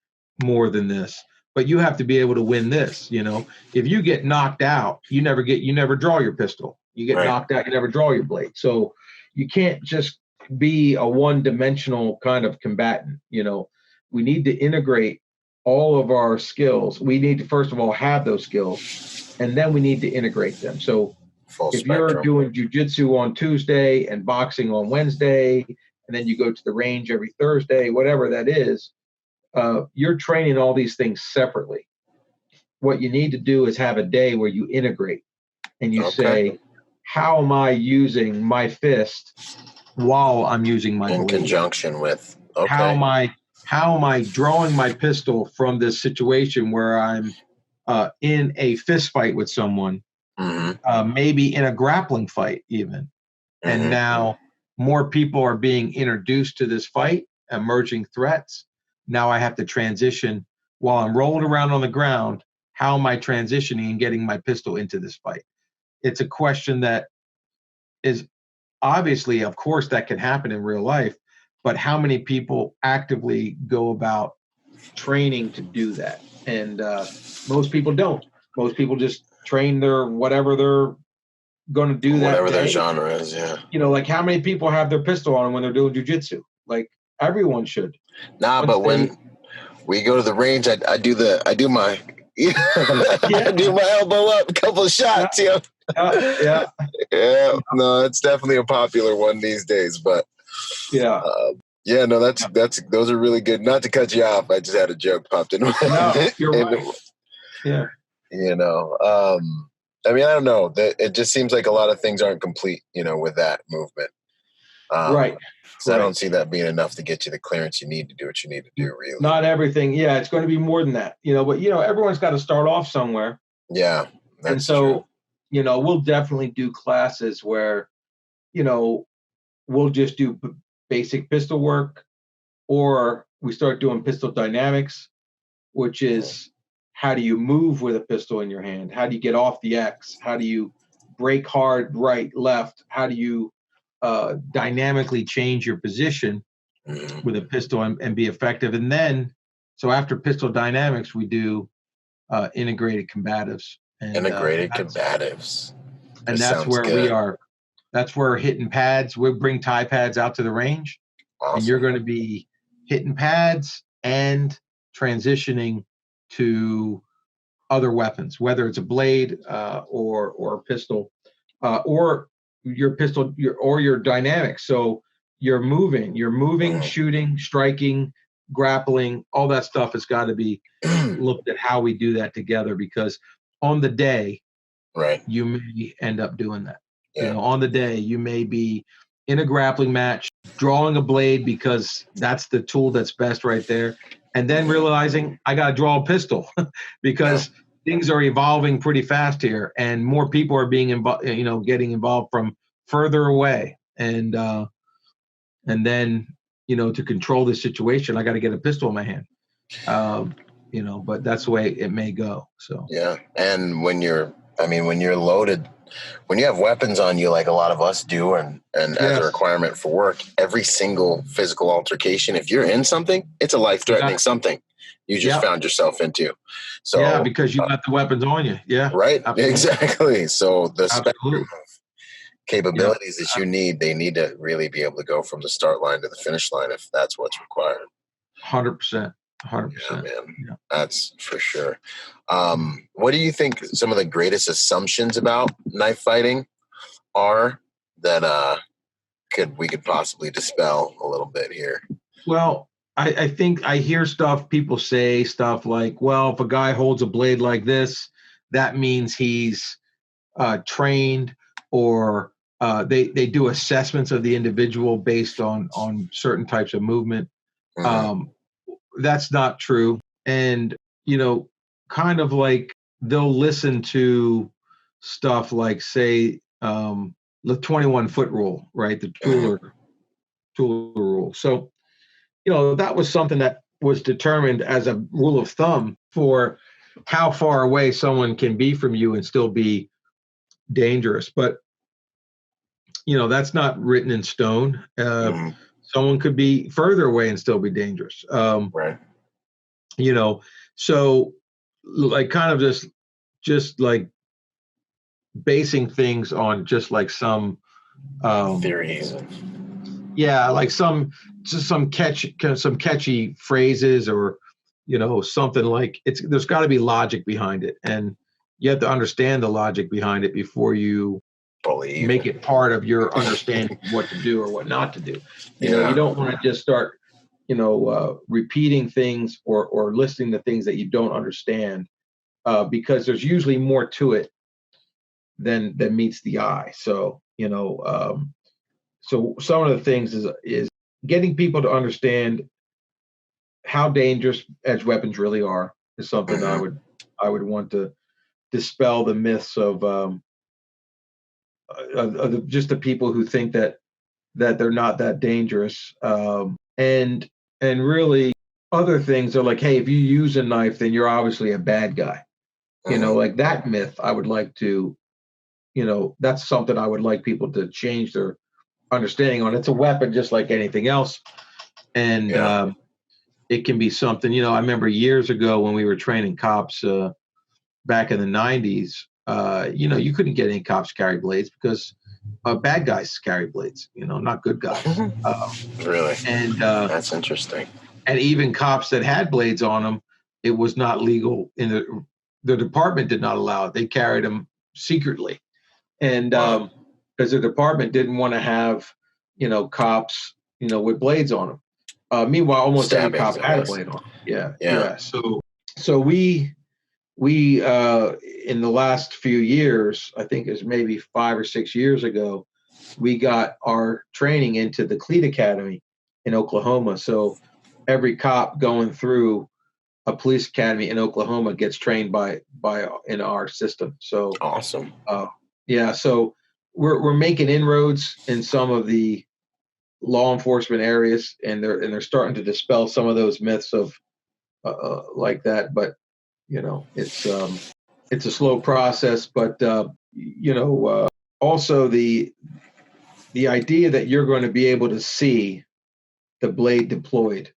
more than this, but you have to be able to win this. If you get knocked out, you never draw your pistol. You get knocked out, you never draw your blade. So you can't just be a one-dimensional kind of combatant. We need to integrate all of our skills. We need to, first of all, have those skills, and then we need to integrate them. So if you're doing jujitsu on Tuesday and boxing on Wednesday, and then you go to the range every Thursday, whatever that is, you're training all these things separately. What you need to do is have a day where you integrate and you say, how am I using my fist while I'm using my blade? In conjunction with, how am I drawing my pistol from this situation where I'm in a fist fight with someone, maybe in a grappling fight even. And now more people are being introduced to this fight, emerging threats. Now I have to transition while I'm rolling around on the ground. How am I transitioning and getting my pistol into this fight? It's a question that is obviously, of course, that can happen in real life, but how many people actively go about training to do that? And most people don't. Most people just train their whatever they're going to do that whatever day. Their genre is. Like, how many people have their pistol on when they're doing jujitsu? Like, everyone should. When we go to the range, I do my I do my elbow up, a couple of shots. Yeah. No, it's definitely a popular one these days. But those are really good. Not to cut you off, I just had a joke popped in. No, you're right. Yeah. I mean, I don't know. It just seems like a lot of things aren't complete, with that movement. Right. So I don't see that being enough to get you the clearance you need to do what you need to do, really. Not everything. Yeah, it's going to be more than that. But everyone's got to start off somewhere. Yeah. And so, true. We'll definitely do classes where, we'll just do basic pistol work, or we start doing pistol dynamics, which is how do you move with a pistol in your hand? How do you get off the X? How do you brake hard, right, left? How do you dynamically change your position with a pistol and be effective? And then, so after pistol dynamics, we do integrated combatives. And, combatives. And that's where we are. That's where hitting pads. We bring tie pads out to the range. Awesome. And you're going to be hitting pads and transitioning to other weapons, whether it's a blade or a pistol, or your pistol, your dynamics. So you're moving, shooting, striking, grappling, all that stuff has got to be looked at how we do that together, because on the day, you may end up doing that. Yeah. On the day, you may be in a grappling match, drawing a blade because that's the tool that's best right there, and then realizing I got to draw a pistol because things are evolving pretty fast here, and more people are being getting involved from further away, and then to control the situation, I got to get a pistol in my hand, but that's the way it may go. So and when you're loaded, when you have weapons on you, like a lot of us do, and as a requirement for work, every single physical altercation, if you're in something, it's a life-threatening something you just found yourself into. So because you got the weapons on you. Yeah. Right. Absolutely. Exactly. So the spectrum of capabilities that you need, they need to really be able to go from the start line to the finish line if that's what's required. 100%. 100%. Yeah, man. Yeah. That's for sure. What do you think some of the greatest assumptions about knife fighting are that we could possibly dispel a little bit here? Well, I think I hear people say stuff like, well, if a guy holds a blade like this, that means he's trained, or they do assessments of the individual based on certain types of movement. Mm-hmm. That's not true. And, kind of like they'll listen to stuff like, say, the 21-foot rule, right? The Tooler rule. So, that was something that was determined as a rule of thumb for how far away someone can be from you and still be dangerous. But, that's not written in stone. Someone could be further away and still be dangerous. Right. So like kind of just like basing things on just like some theories. Yeah, like some catchy phrases, or something like there's got to be logic behind it, and you have to understand the logic behind it before you make it part of your understanding of what to do or what not to do. You don't want to just start repeating things or listening to things that you don't understand, because there's usually more to it than meets the eye. So so some of the things is getting people to understand how dangerous edge weapons really are is something I would want to dispel the myths of just the people who think that they're not that dangerous, and really other things are like, hey, if you use a knife, then you're obviously a bad guy. Like that myth, I would like to, that's something I would like people to change their understanding on. It's a weapon just like anything else, and it can be something. I remember years ago when we were training cops back in the 90s. You couldn't get any cops carry blades because bad guys carry blades. Not good guys. Really, and that's interesting. And even cops that had blades on them, it was not legal. The department did not allow it. They carried them secretly, and because the department didn't want to have cops with blades on them. Meanwhile, almost every cop had a blade on them. Yeah. So we in the last few years, I think it was maybe 5 or 6 years ago, we got our training into the Cleat Academy in Oklahoma. So every cop going through a police academy in Oklahoma gets trained by in our system. So awesome. Yeah. So we're making inroads in some of the law enforcement areas, and they're starting to dispel some of those myths of like that. But it's a slow process. But also the idea that you're going to be able to see the blade deployed.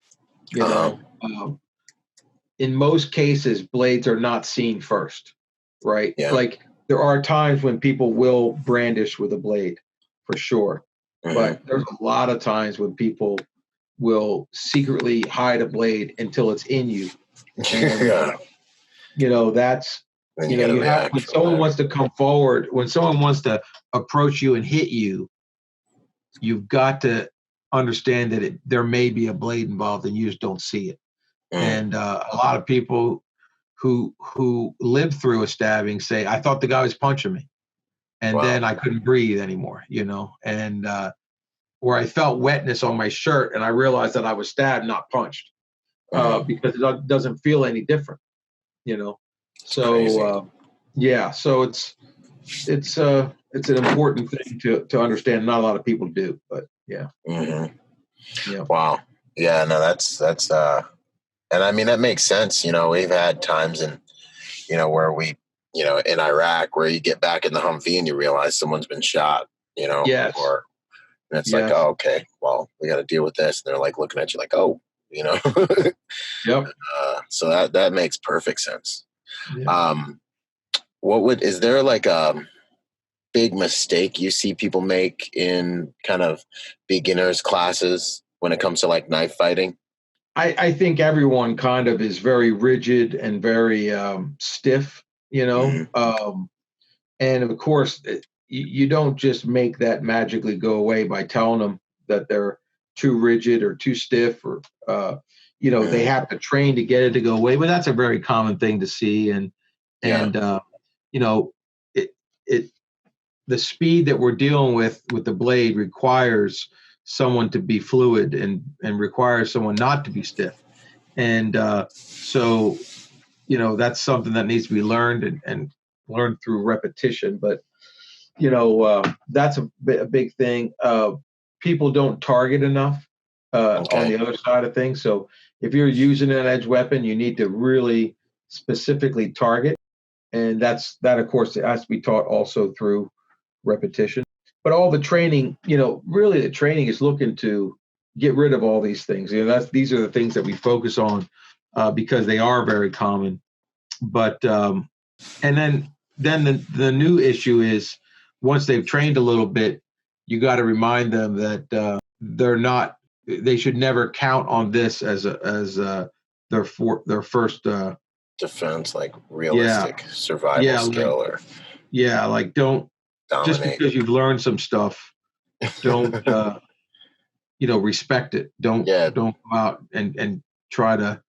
In most cases, blades are not seen first, right? Yeah. Like there are times when people will brandish with a blade, for sure. But there's a lot of times when people will secretly hide a blade until it's in you. And, that's, you have, when someone wants to come forward, when someone wants to approach you and hit you, you've got to understand that there may be a blade involved and you just don't see it. And a lot of people who lived through a stabbing say, I thought the guy was punching me. And then I couldn't breathe anymore, and or I felt wetness on my shirt and I realized that I was stabbed, not punched, because it doesn't feel any different, So, so it's an important thing to understand. Not a lot of people do, but yeah. Yeah. Wow. Yeah, no, that's and I mean, that makes sense. We've had times where we, in Iraq, where you get back in the Humvee and you realize someone's been shot, Yes. And it's like, oh, okay, well, we got to deal with this. And they're like looking at you like, oh, Yep. So that makes perfect sense. Yeah. Is there like a big mistake you see people make in kind of beginners classes when it comes to like knife fighting? I think everyone kind of is very rigid and very stiff, and of course, you don't just make that magically go away by telling them that they're too rigid or too stiff, or they have to train to get it to go away. But that's a very common thing to see, and it it the speed that we're dealing with the blade requires someone to be fluid and requires someone not to be stiff, and so that's something that needs to be learned and learned through repetition. But that's a big thing. People don't target enough on the other side of things. So if you're using an edge weapon, you need to really specifically target, and that of course has to be taught also through repetition. But all the training, really the training is looking to get rid of all these things. These are the things that we focus on because they are very common. But and then the new issue is, once they've trained a little bit, you got to remind them that they should never count on this as their first defense, like realistic survival skill, like don't dominate. Just because you've learned some stuff, don't respect it. Don't go out and try to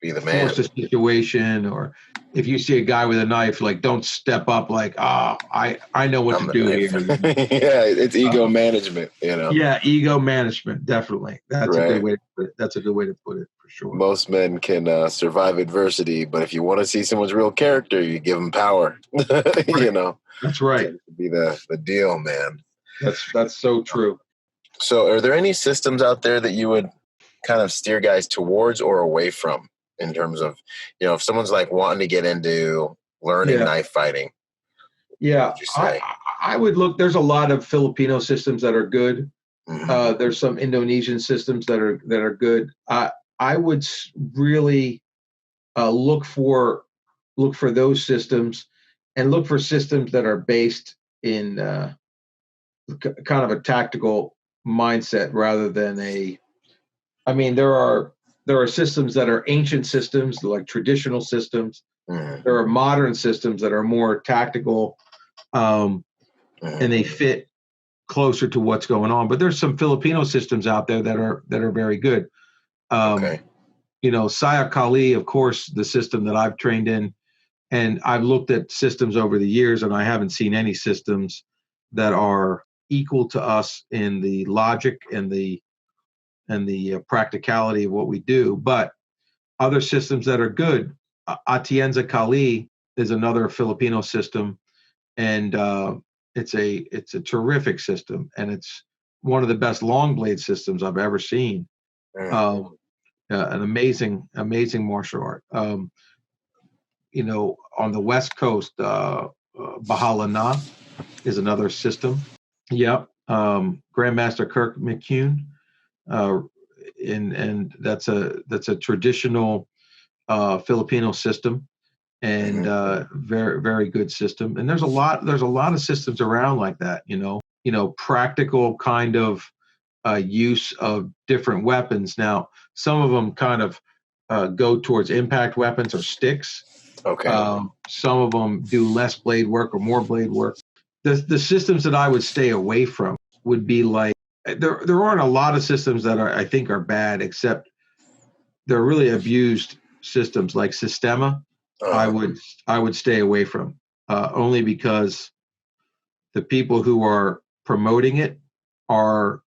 be the man. Force a situation, or if you see a guy with a knife, like, don't step up like, I know what to do here. It's ego management, Yeah, ego management, definitely. That's a good way to put it. That's a good way to put it, for sure. Most men can survive adversity, but if you want to see someone's real character, you give them power. That's right. Be the deal, man. That's so true. So are there any systems out there that you would kind of steer guys towards or away from, in terms of, if someone's like wanting to get into learning knife fighting? Yeah, I would look. There's a lot of Filipino systems that are good. Mm-hmm. There's some Indonesian systems that are good. I would really look for those systems, and look for systems that are based in kind of a tactical mindset rather than there are systems that are ancient systems, like traditional systems. Mm. There are modern systems that are more tactical, and they fit closer to what's going on. But there's some Filipino systems out there that are very good. Saya Kali, of course, the system that I've trained in, and I've looked at systems over the years, and I haven't seen any systems that are equal to us in the logic and the practicality of what we do. But other systems that are good, Atienza Kali is another Filipino system, and it's a terrific system, and it's one of the best long blade systems I've ever seen. An amazing martial art. On the West Coast, Bahala Na is another system. Yep. Grandmaster Kirk McCune. And that's a traditional Filipino system, and very, very good system. And there's a lot of systems around like that. Practical kind of use of different weapons. Now, some of them kind of go towards impact weapons or sticks. Okay. Some of them do less blade work or more blade work. The systems that I would stay away from would be like, there aren't a lot of systems that I think are bad, except they're really abused systems like Sistema. I would stay away from, only because the people who are promoting it are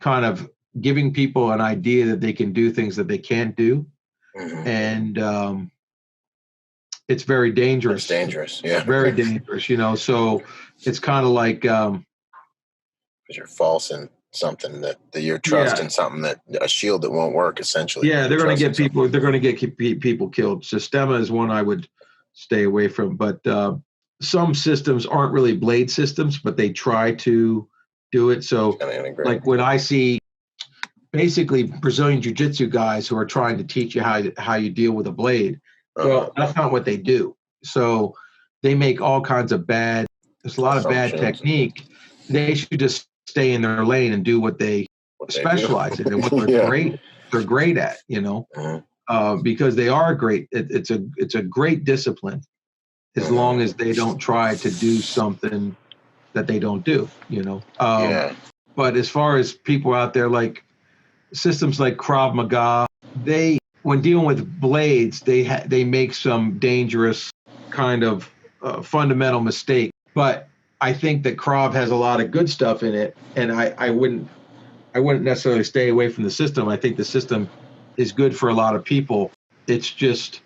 kind of giving people an idea that they can do things that they can't do. Mm-hmm. And it's very dangerous. It's dangerous, yeah. Very dangerous, so it's kind of like you're false in something that you're trusting something, that a shield that won't work, essentially. Yeah, they're going to get people. They're going to get people killed. Sistema is one I would stay away from. But some systems aren't really blade systems, but they try to do it. So, like when I see basically Brazilian Jiu-Jitsu guys who are trying to teach you how you deal with a blade, well, that's not what they do. So they make all kinds of bad. There's a lot of bad technique. They should just stay in their lane and do what they specialize in and what they're great. they're great at, because they are great. It's a great discipline as long as they don't try to do something that they don't do, But as far as people out there, like systems like Krav Maga, when dealing with blades, they make some dangerous kind of fundamental mistake. But I think that Krav has a lot of good stuff in it, and I wouldn't necessarily stay away from the system. I think the system is good for a lot of people. It's just,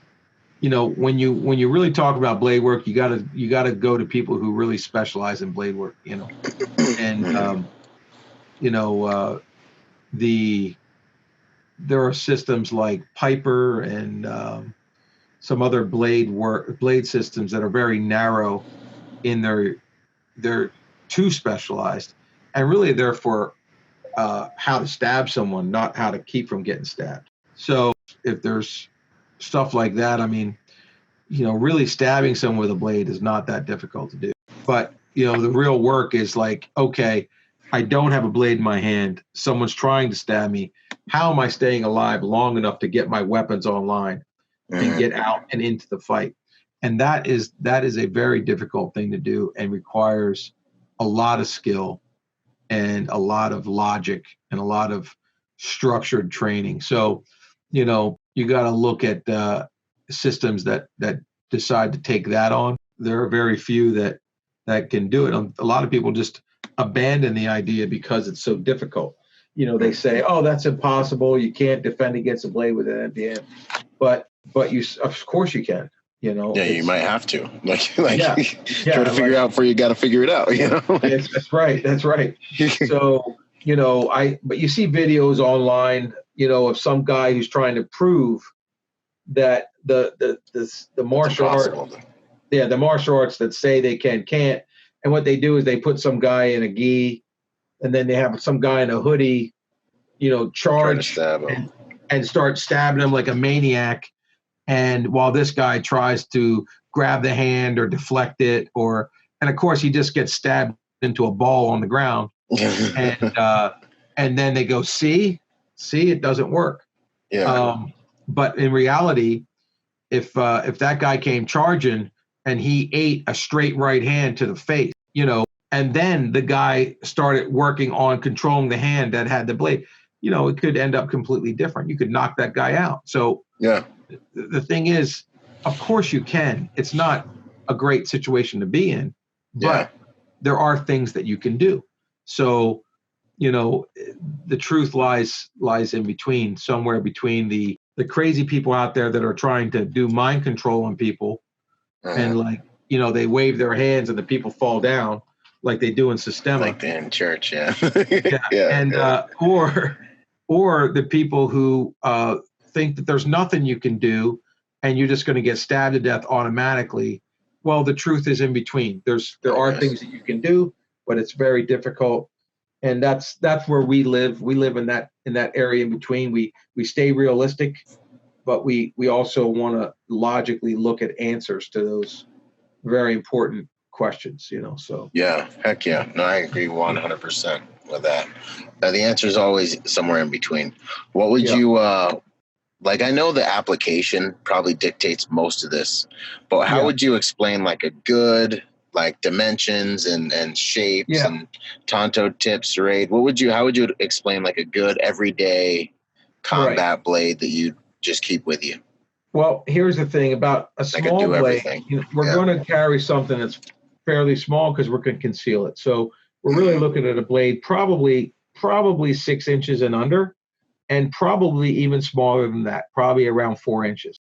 when you really talk about blade work, you gotta go to people who really specialize in blade work, and there are systems like Piper and some other blade systems that are very narrow in they're too specialized, and really they're for how to stab someone, not how to keep from getting stabbed. So if there's stuff like that, I mean, really stabbing someone with a blade is not that difficult to do. But, the real work is like, okay, I don't have a blade in my hand. Someone's trying to stab me. How am I staying alive long enough to get my weapons online and get out and into the fight? And that is a very difficult thing to do and requires a lot of skill and a lot of logic and a lot of structured training. So, you got to look at systems that decide to take that on. There are very few that can do it. A lot of people just abandon the idea because it's so difficult. They say, "Oh, that's impossible. You can't defend against a blade with an MDM." But you, of course, you can. Yeah, you might have to. Try to figure out before you got to figure it out. That's right. That's right. So but you see videos online, of some guy who's trying to prove that the martial art, the martial arts that say they can't, and what they do is they put some guy in a gi, and then they have some guy in a hoodie, charge and start stabbing him like a maniac. And while this guy tries to grab the hand or deflect it, and of course he just gets stabbed into a ball on the ground, and then they go, see, it doesn't work. Yeah. But in reality, if that guy came charging and he ate a straight right hand to the face, and then the guy started working on controlling the hand that had the blade, it could end up completely different. You could knock that guy out. So yeah. The thing is, of course you can. It's not a great situation to be in, but there are things that you can do. So, the truth lies in between, somewhere between the crazy people out there that are trying to do mind control on people, and they wave their hands and the people fall down like they do in Systema. Like in church, yeah. Or the people who think that there's nothing you can do and you're just going to get stabbed to death automatically. Well, the truth is in between. There are things that you can do, but it's very difficult. And that's where we live. We live in that area in between. We stay realistic, but we also want to logically look at answers to those very important questions, so. Yeah, heck yeah. No, I agree 100% with that. The answer is always somewhere in between. What would you, I know the application probably dictates most of this, but how would you explain like a good, dimensions and shapes and Tonto tips, serrate? How would you explain like a good everyday combat blade that you just keep with you? Well, here's the thing about a small blade. We're going to carry something that's fairly small because we're going to conceal it. So we're really looking at a blade probably 6 inches and under, and probably even smaller than that, probably around 4 inches.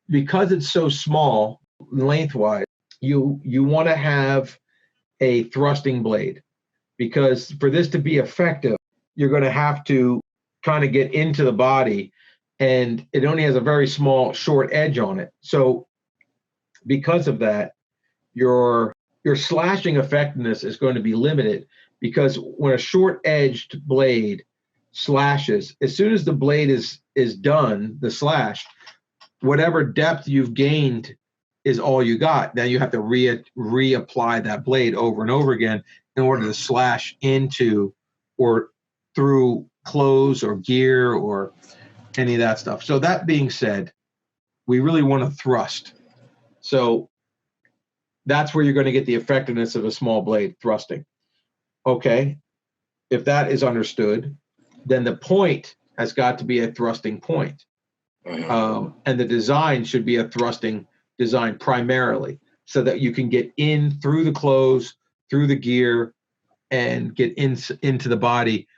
Because it's so small lengthwise, you want to have a thrusting blade, because for this to be effective, you're going to have to kind of get into the body, and it only has a very small, short edge on it. So because of that, your slashing effectiveness is going to be limited, because when a short-edged blade slashes, as soon as the blade is done, the slash, whatever depth you've gained is all you got. Now you have to reapply that blade over and over again in order to slash into or through clothes or gear or any of that stuff. So that being said, we really want to thrust. So that's where you're going to get the effectiveness of a small blade thrusting. Okay, if that is understood, then the point has got to be a thrusting point. And the design should be a thrusting design primarily, so that you can get in through the clothes, through the gear, and get into the body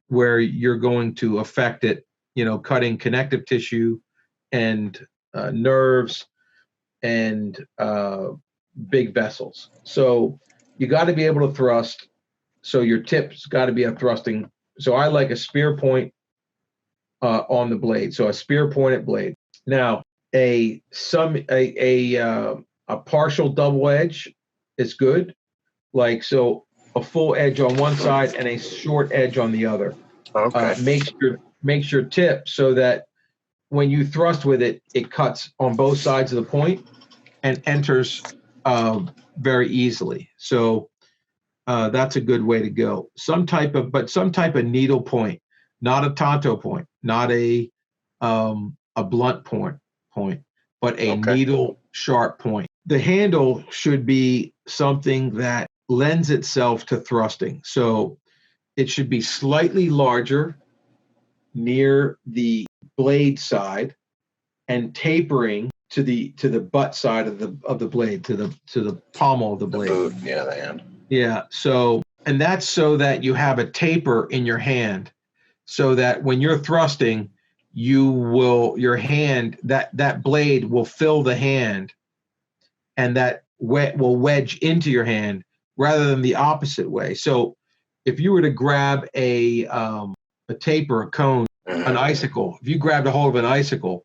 where you're going to affect it, cutting connective tissue and nerves and big vessels. So you got to be able to thrust. So your tip's got to be a thrusting. So I like a spear point on the blade. So a spear pointed blade. Now a partial double edge is good. Like, so a full edge on one side and a short edge on the other. Okay. Makes your tip so that when you thrust with it, it cuts on both sides of the point and enters very easily. So that's a good way to go. Some type of needle point, not a tanto point, not a blunt point, but a needle sharp point. The handle should be something that lends itself to thrusting. So it should be slightly larger near the blade side and tapering to the butt side of the blade, to the pommel of the blade. The boot, yeah, the hand. Yeah. So, and that's so that you have a taper in your hand, so that when you're thrusting, your hand, that blade will fill the hand, and that will wedge into your hand rather than the opposite way. So if you were to grab a taper, a cone, an icicle, if you grabbed a hold of an icicle,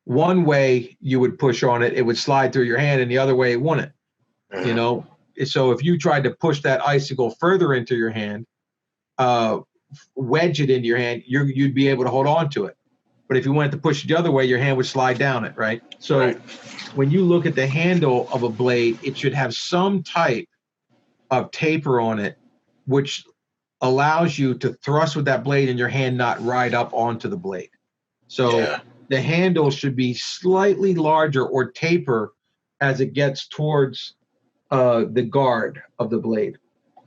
one way you would push on it, it would slide through your hand, and the other way it wouldn't. So if you tried to push that icicle further into your hand, wedge it into your hand, you'd be able to hold on to it. But if you wanted to push it the other way, your hand would slide down it, right? So when you look at the handle of a blade, it should have some type of taper on it, which allows you to thrust with that blade and your hand not ride up onto the blade. So the handle should be slightly larger or taper as it gets towards the guard of the blade.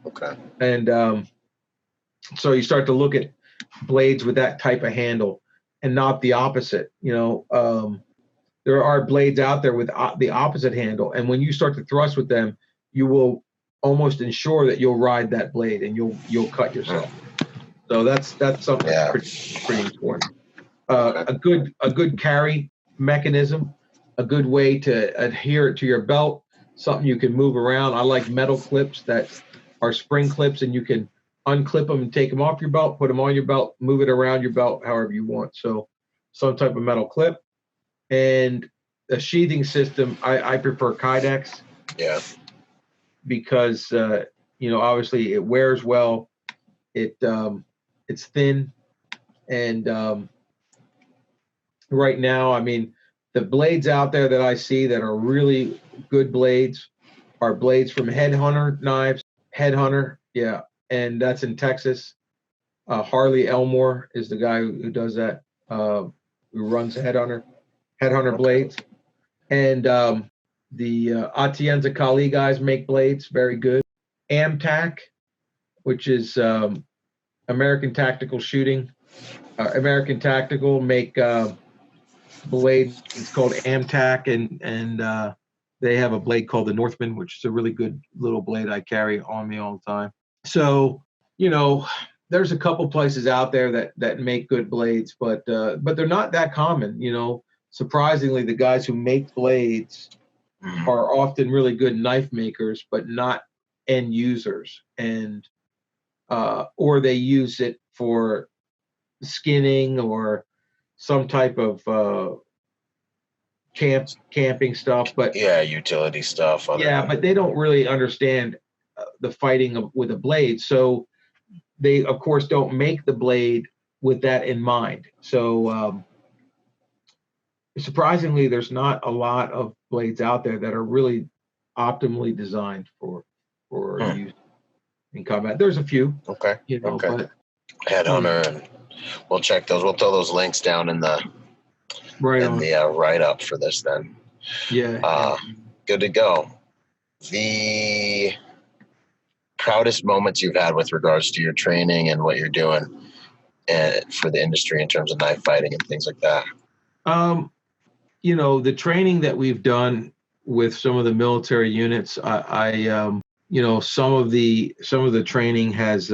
Okay. And so you start to look at blades with that type of handle and not the opposite. There are blades out there with the opposite handle, and when you start to thrust with them, you will almost ensure that you'll ride that blade and you'll cut yourself. So that's something that's pretty important. A good carry mechanism, a good way to adhere it to your belt, something you can move around. I like metal clips that are spring clips, and you can unclip them and take them off your belt, put them on your belt, move it around your belt however you want. So some type of metal clip. And a sheathing system, I prefer Kydex. Yeah. Because obviously it wears well. It's thin, and right now, I mean, the blades out there that I see that are really good blades are blades from Headhunter knives. Headhunter, yeah, and that's in Texas. Harley Elmore is the guy who does that. Who runs Headhunter blades, and the Atienza Kali guys make blades very good. Amtac, which is American Tactical Shooting. American Tactical make blades. It's called Amtac, and they have a blade called the Northman, which is a really good little blade I carry on me all the time. So there's a couple places out there that make good blades, but they're not that common. Surprisingly, the guys who make blades are often really good knife makers, but not end users, and or they use it for skinning or some type of camping stuff. But utility stuff. But they don't really understand the fighting with a blade, so they of course don't make the blade with that in mind. So surprisingly, there's not a lot of blades out there that are really optimally designed for use in combat. There's a few. Okay. But Headhunter and We'll check those. We'll throw those links down in the write up for this then. Yeah. Good to go. The proudest moments you've had with regards to your training and what you're doing for the industry in terms of knife fighting and things like that. The training that we've done with some of the military units, some of the training has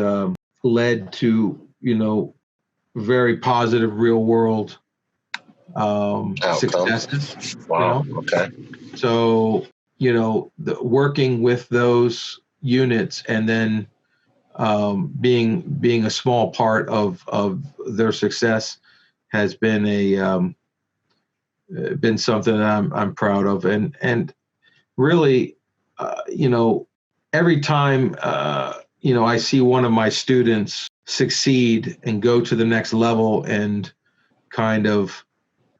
led to, very positive real world successes. Wow. Okay. So, working with those units and then being a small part of their success has been been something that I'm proud of, and really, every time I see one of my students succeed and go to the next level and kind of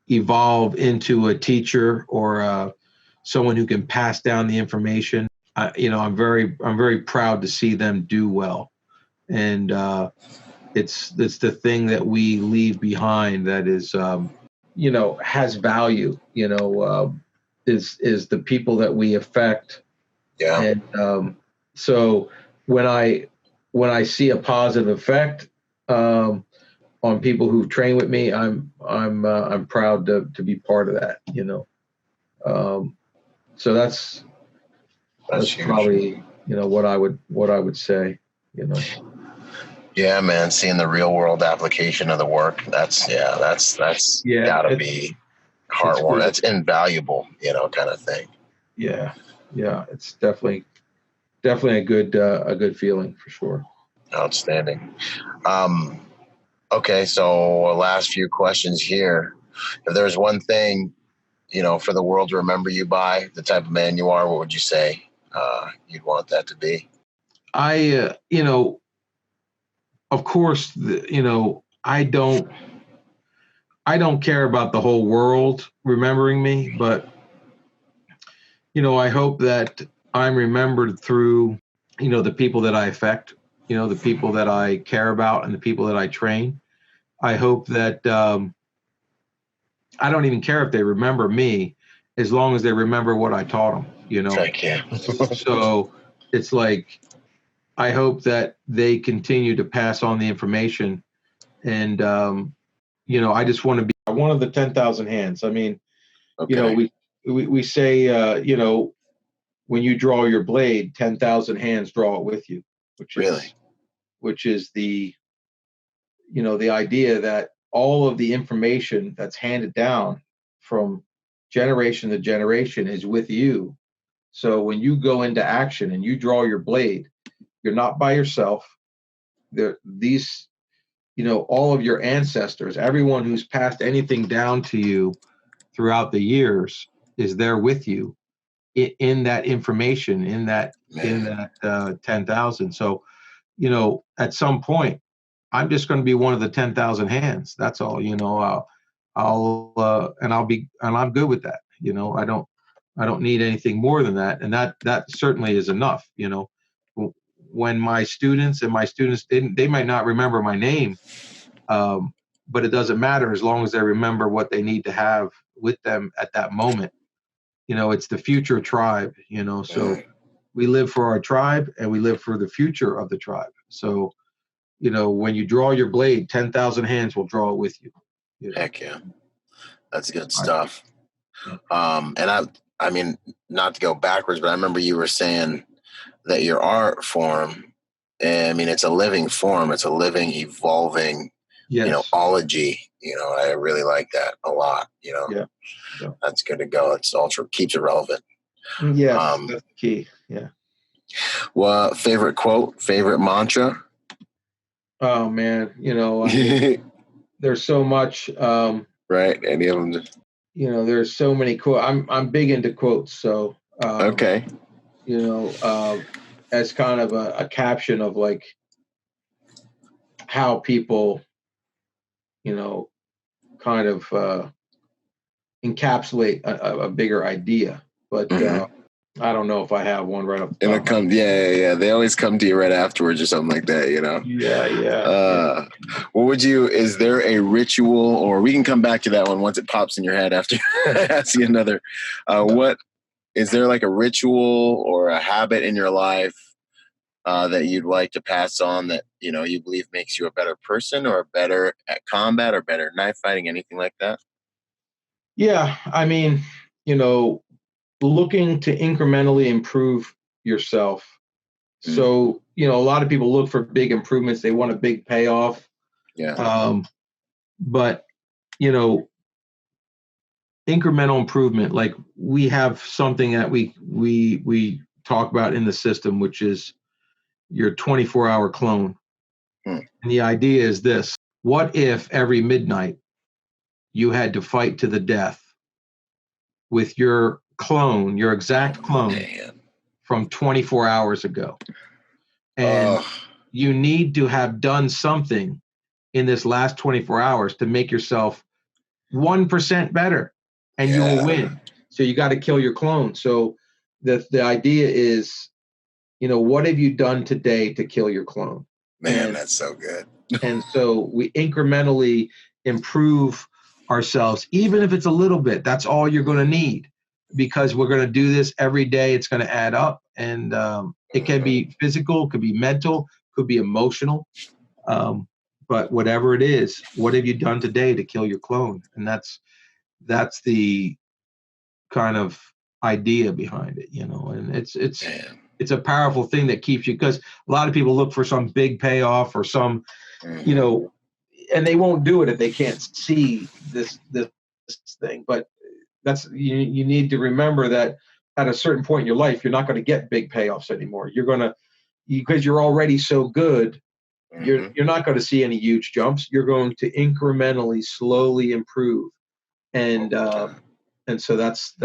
evolve into a teacher or someone who can pass down the information. I'm very proud to see them do well, and it's the thing that we leave behind that is has value. Is the people that we affect. Yeah. And so when I see a positive effect on people who train with me, I'm proud to be part of that. So that's probably what I would say. Yeah, man. Seeing the real world application of the work, that's gotta be heartwarming. That's invaluable, kind of thing. Yeah, it's definitely a good feeling for sure. Outstanding. Okay, so last few questions here. If there's one thing, for the world to remember you by, the type of man you are, what would you say you'd want that to be? Of course, I don't care about the whole world remembering me, but I hope that I'm remembered through, the people that I affect, the people that I care about and the people that I train. I hope that I don't even care if they remember me as long as they remember what I taught them, Thank you. So it's like, I hope that they continue to pass on the information. And, I just want to be one of the 10,000 hands. I mean, okay. We say, when you draw your blade, 10,000 hands draw it with you, which is the idea that all of the information that's handed down from generation to generation is with you. So when you go into action and you draw your blade, you're not by yourself. These, all of your ancestors, everyone who's passed anything down to you throughout the years is there with you in that information, in that 10,000. So, at some point, I'm just going to be one of the 10,000 hands. That's all. I'm good with that. I don't need anything more than that, and that certainly is enough. When my students they might not remember my name, but it doesn't matter as long as they remember what they need to have with them at that moment. It's the future tribe. So we live for our tribe and we live for the future of the tribe. So, when you draw your blade, 10,000 hands will draw it with you. Heck yeah. That's good stuff. And I mean, not to go backwards, but I remember you were saying that your art form, it's a living form. It's a living, evolving, ology. I really like that a lot. Yeah. That's good to go. It's ultra keeps it relevant. Yes, that's the key. Yeah. Well, favorite quote, favorite mantra? Oh man, there's so much. Right. Any of them? There's so many quotes. I'm big into quotes, so okay. As kind of a caption of like how people, kind of encapsulate a bigger idea. But I don't know if I have one right up the top. It'll come, yeah. They always come to you right afterwards or something like that, Yeah. What would you? Is there a ritual, or we can come back to that one once it pops in your head after I ask you another? What is there like a ritual or a habit in your life that you'd like to pass on that you believe makes you a better person or better at combat or better at knife fighting, anything like that? Yeah, I mean, looking to incrementally improve yourself. So, a lot of people look for big improvements. They want a big payoff. Yeah. But, incremental improvement, like we have something that we talk about in the system, which is your 24-hour clone. And the idea is this: what if every midnight you had to fight to the death with your clone, your exact clone from 24 hours ago? And you need to have done something in this last 24 hours to make yourself 1% better, and you will win. So you got to kill your clone. So the idea is, what have you done today to kill your clone? Man, that's so good. And so we incrementally improve ourselves, even if it's a little bit. That's all you're going to need, because we're going to do this every day. It's going to add up, and it can be physical, could be mental, could be emotional. But whatever it is, what have you done today to kill your clone? And that's the kind of idea behind it, and it's a powerful thing that keeps you, because a lot of people look for some big payoff or some, and they won't do it if they can't see this thing. But that's, you need to remember that at a certain point in your life, you're not going to get big payoffs anymore. You're going to, because you're already so good, you're not going to see any huge jumps. You're going to incrementally, slowly improve. And so that's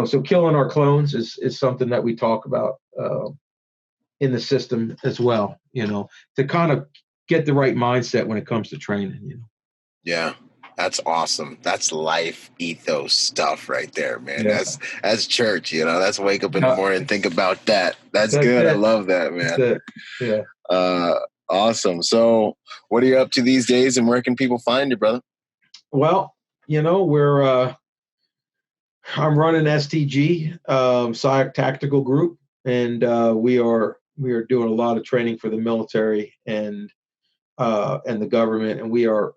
so killing our clones is something that we talk about in the system as well, to kind of get the right mindset when it comes to training. Yeah, that's awesome. That's life ethos stuff right there, man. Yeah. That's church, that's wake up in the morning and think about that. That's good. I love that, man. Yeah. Awesome. So what are you up to these days, and where can people find you, brother? Well, I'm running STG, SIAC Tactical Group, and we are doing a lot of training for the military and the government, and we are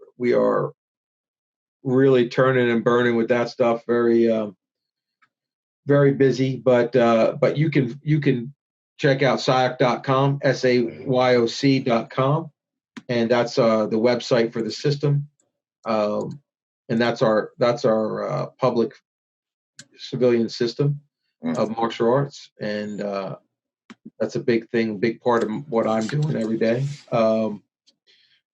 really turning and burning with that stuff. Very very busy, but you can check out SIAC.com, SAYOC.com, and that's the website for the system, and that's our public civilian system of martial arts, and that's a big thing, big part of what I'm doing every day.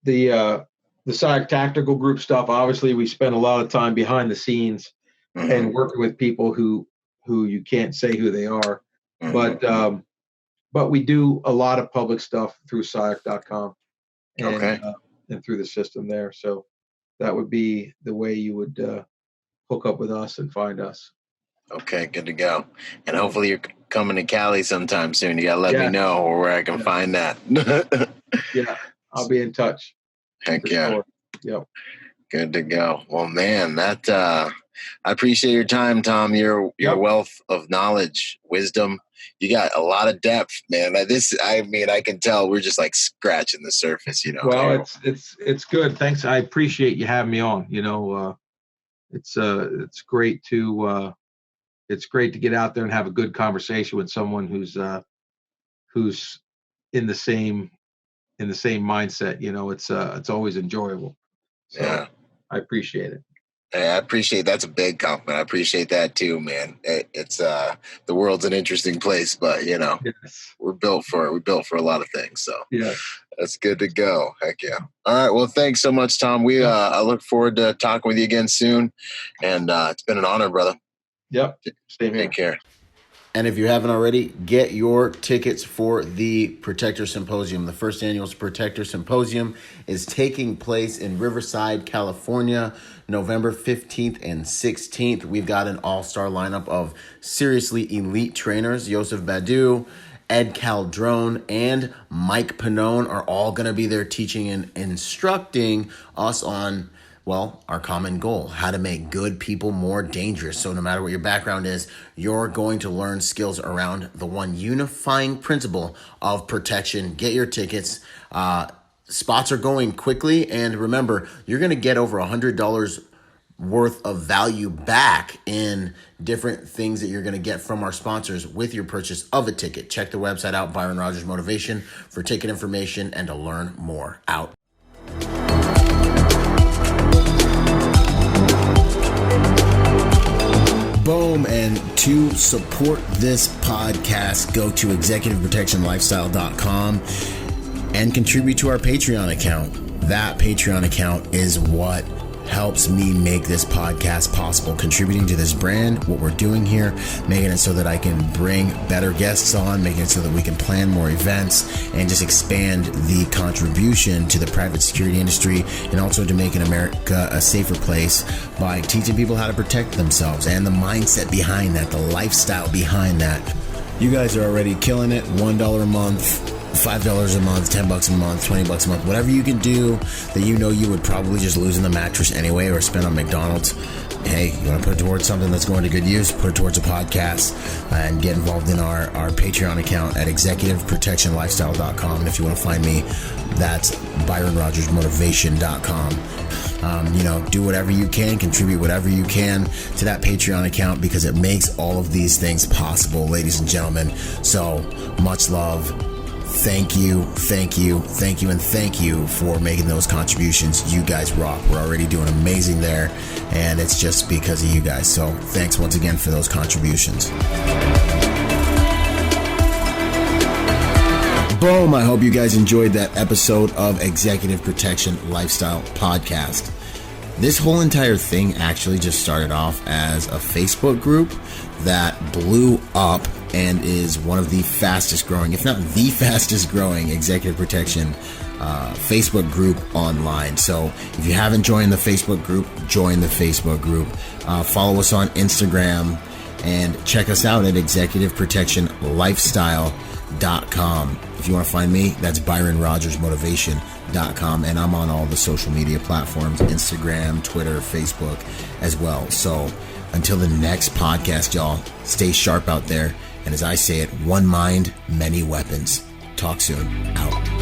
The SIAC Tactical Group stuff, obviously, we spend a lot of time behind the scenes and working with people who you can't say who they are, but we do a lot of public stuff through SIAC.com and through the system there. So that would be the way you would hook up with us and find us. Okay, good to go. And hopefully you're coming to Cali sometime soon. You gotta let me know where I can find that. Yeah, I'll be in touch. Heck yeah. Sure. Yep. Good to go. Well, man, that I appreciate your time, Tom. Your wealth of knowledge, wisdom. You got a lot of depth, man. I can tell we're just like scratching the surface, Well, it's good. Thanks. I appreciate you having me on. It's great to get out there and have a good conversation with someone who's in the same mindset. It's always enjoyable. So I appreciate it. I appreciate that's a big compliment. I appreciate that too, man. It's the world's an interesting place, but we're built for a lot of things. So that's good to go. Heck yeah. All right. Well, thanks so much, Tom. I look forward to talking with you again soon. And it's been an honor, brother. Yep. Same here. Take care. And if you haven't already, get your tickets for the Protector Symposium. The first annual Protector Symposium is taking place in Riverside, California, November 15th and 16th. We've got an all-star lineup of seriously elite trainers. Joseph Badu, Ed Caldrone, and Mike Pannone are all going to be there teaching and instructing us on, well, our common goal, how to make good people more dangerous. So no matter what your background is, you're going to learn skills around the one unifying principle of protection. Get your tickets. Spots are going quickly. And remember, you're going to get over $100 worth of value back in different things that you're going to get from our sponsors with your purchase of a ticket. Check the website out, Byron Rodgers Motivation, for ticket information and to learn more. Out. Boom. And to support this podcast, go to executiveprotectionlifestyle.com and contribute to our Patreon account. That Patreon account is what helps me make this podcast possible, contributing to this brand, what we're doing here, making it so that I can bring better guests on, making it so that we can plan more events and just expand the contribution to the private security industry, and also to making America a safer place by teaching people how to protect themselves and the mindset behind that, the lifestyle behind that. You guys are already killing it. $1 a month, $5 a month, $10 a month, $20 a month, whatever you can do that you know you would probably just lose in the mattress anyway or spend on McDonald's. Hey, you want to put it towards something that's going to good use, put it towards a podcast, and get involved in our Patreon account at executiveprotectionlifestyle.com. And if you want to find me, that's byronrodgersmotivation.com. Do whatever you can, contribute whatever you can to that Patreon account, because it makes all of these things possible, ladies and gentlemen. So much love. Thank you, and thank you for making those contributions. You guys rock. We're already doing amazing there, and it's just because of you guys. So thanks once again for those contributions. Boom. I hope you guys enjoyed that episode of Executive Protection Lifestyle Podcast. This whole entire thing actually just started off as a Facebook group that blew up and is one of the fastest growing, if not the fastest growing, executive protection Facebook group online. So if you haven't joined the Facebook group, join the Facebook group. Follow us on Instagram and check us out at executiveprotectionlifestyle.com. If you want to find me, that's byronrodgersmotivation.com, and I'm on all the social media platforms, Instagram, Twitter, Facebook as well. So until the next podcast, y'all, stay sharp out there. And as I say it, one mind, many weapons. Talk soon. Out.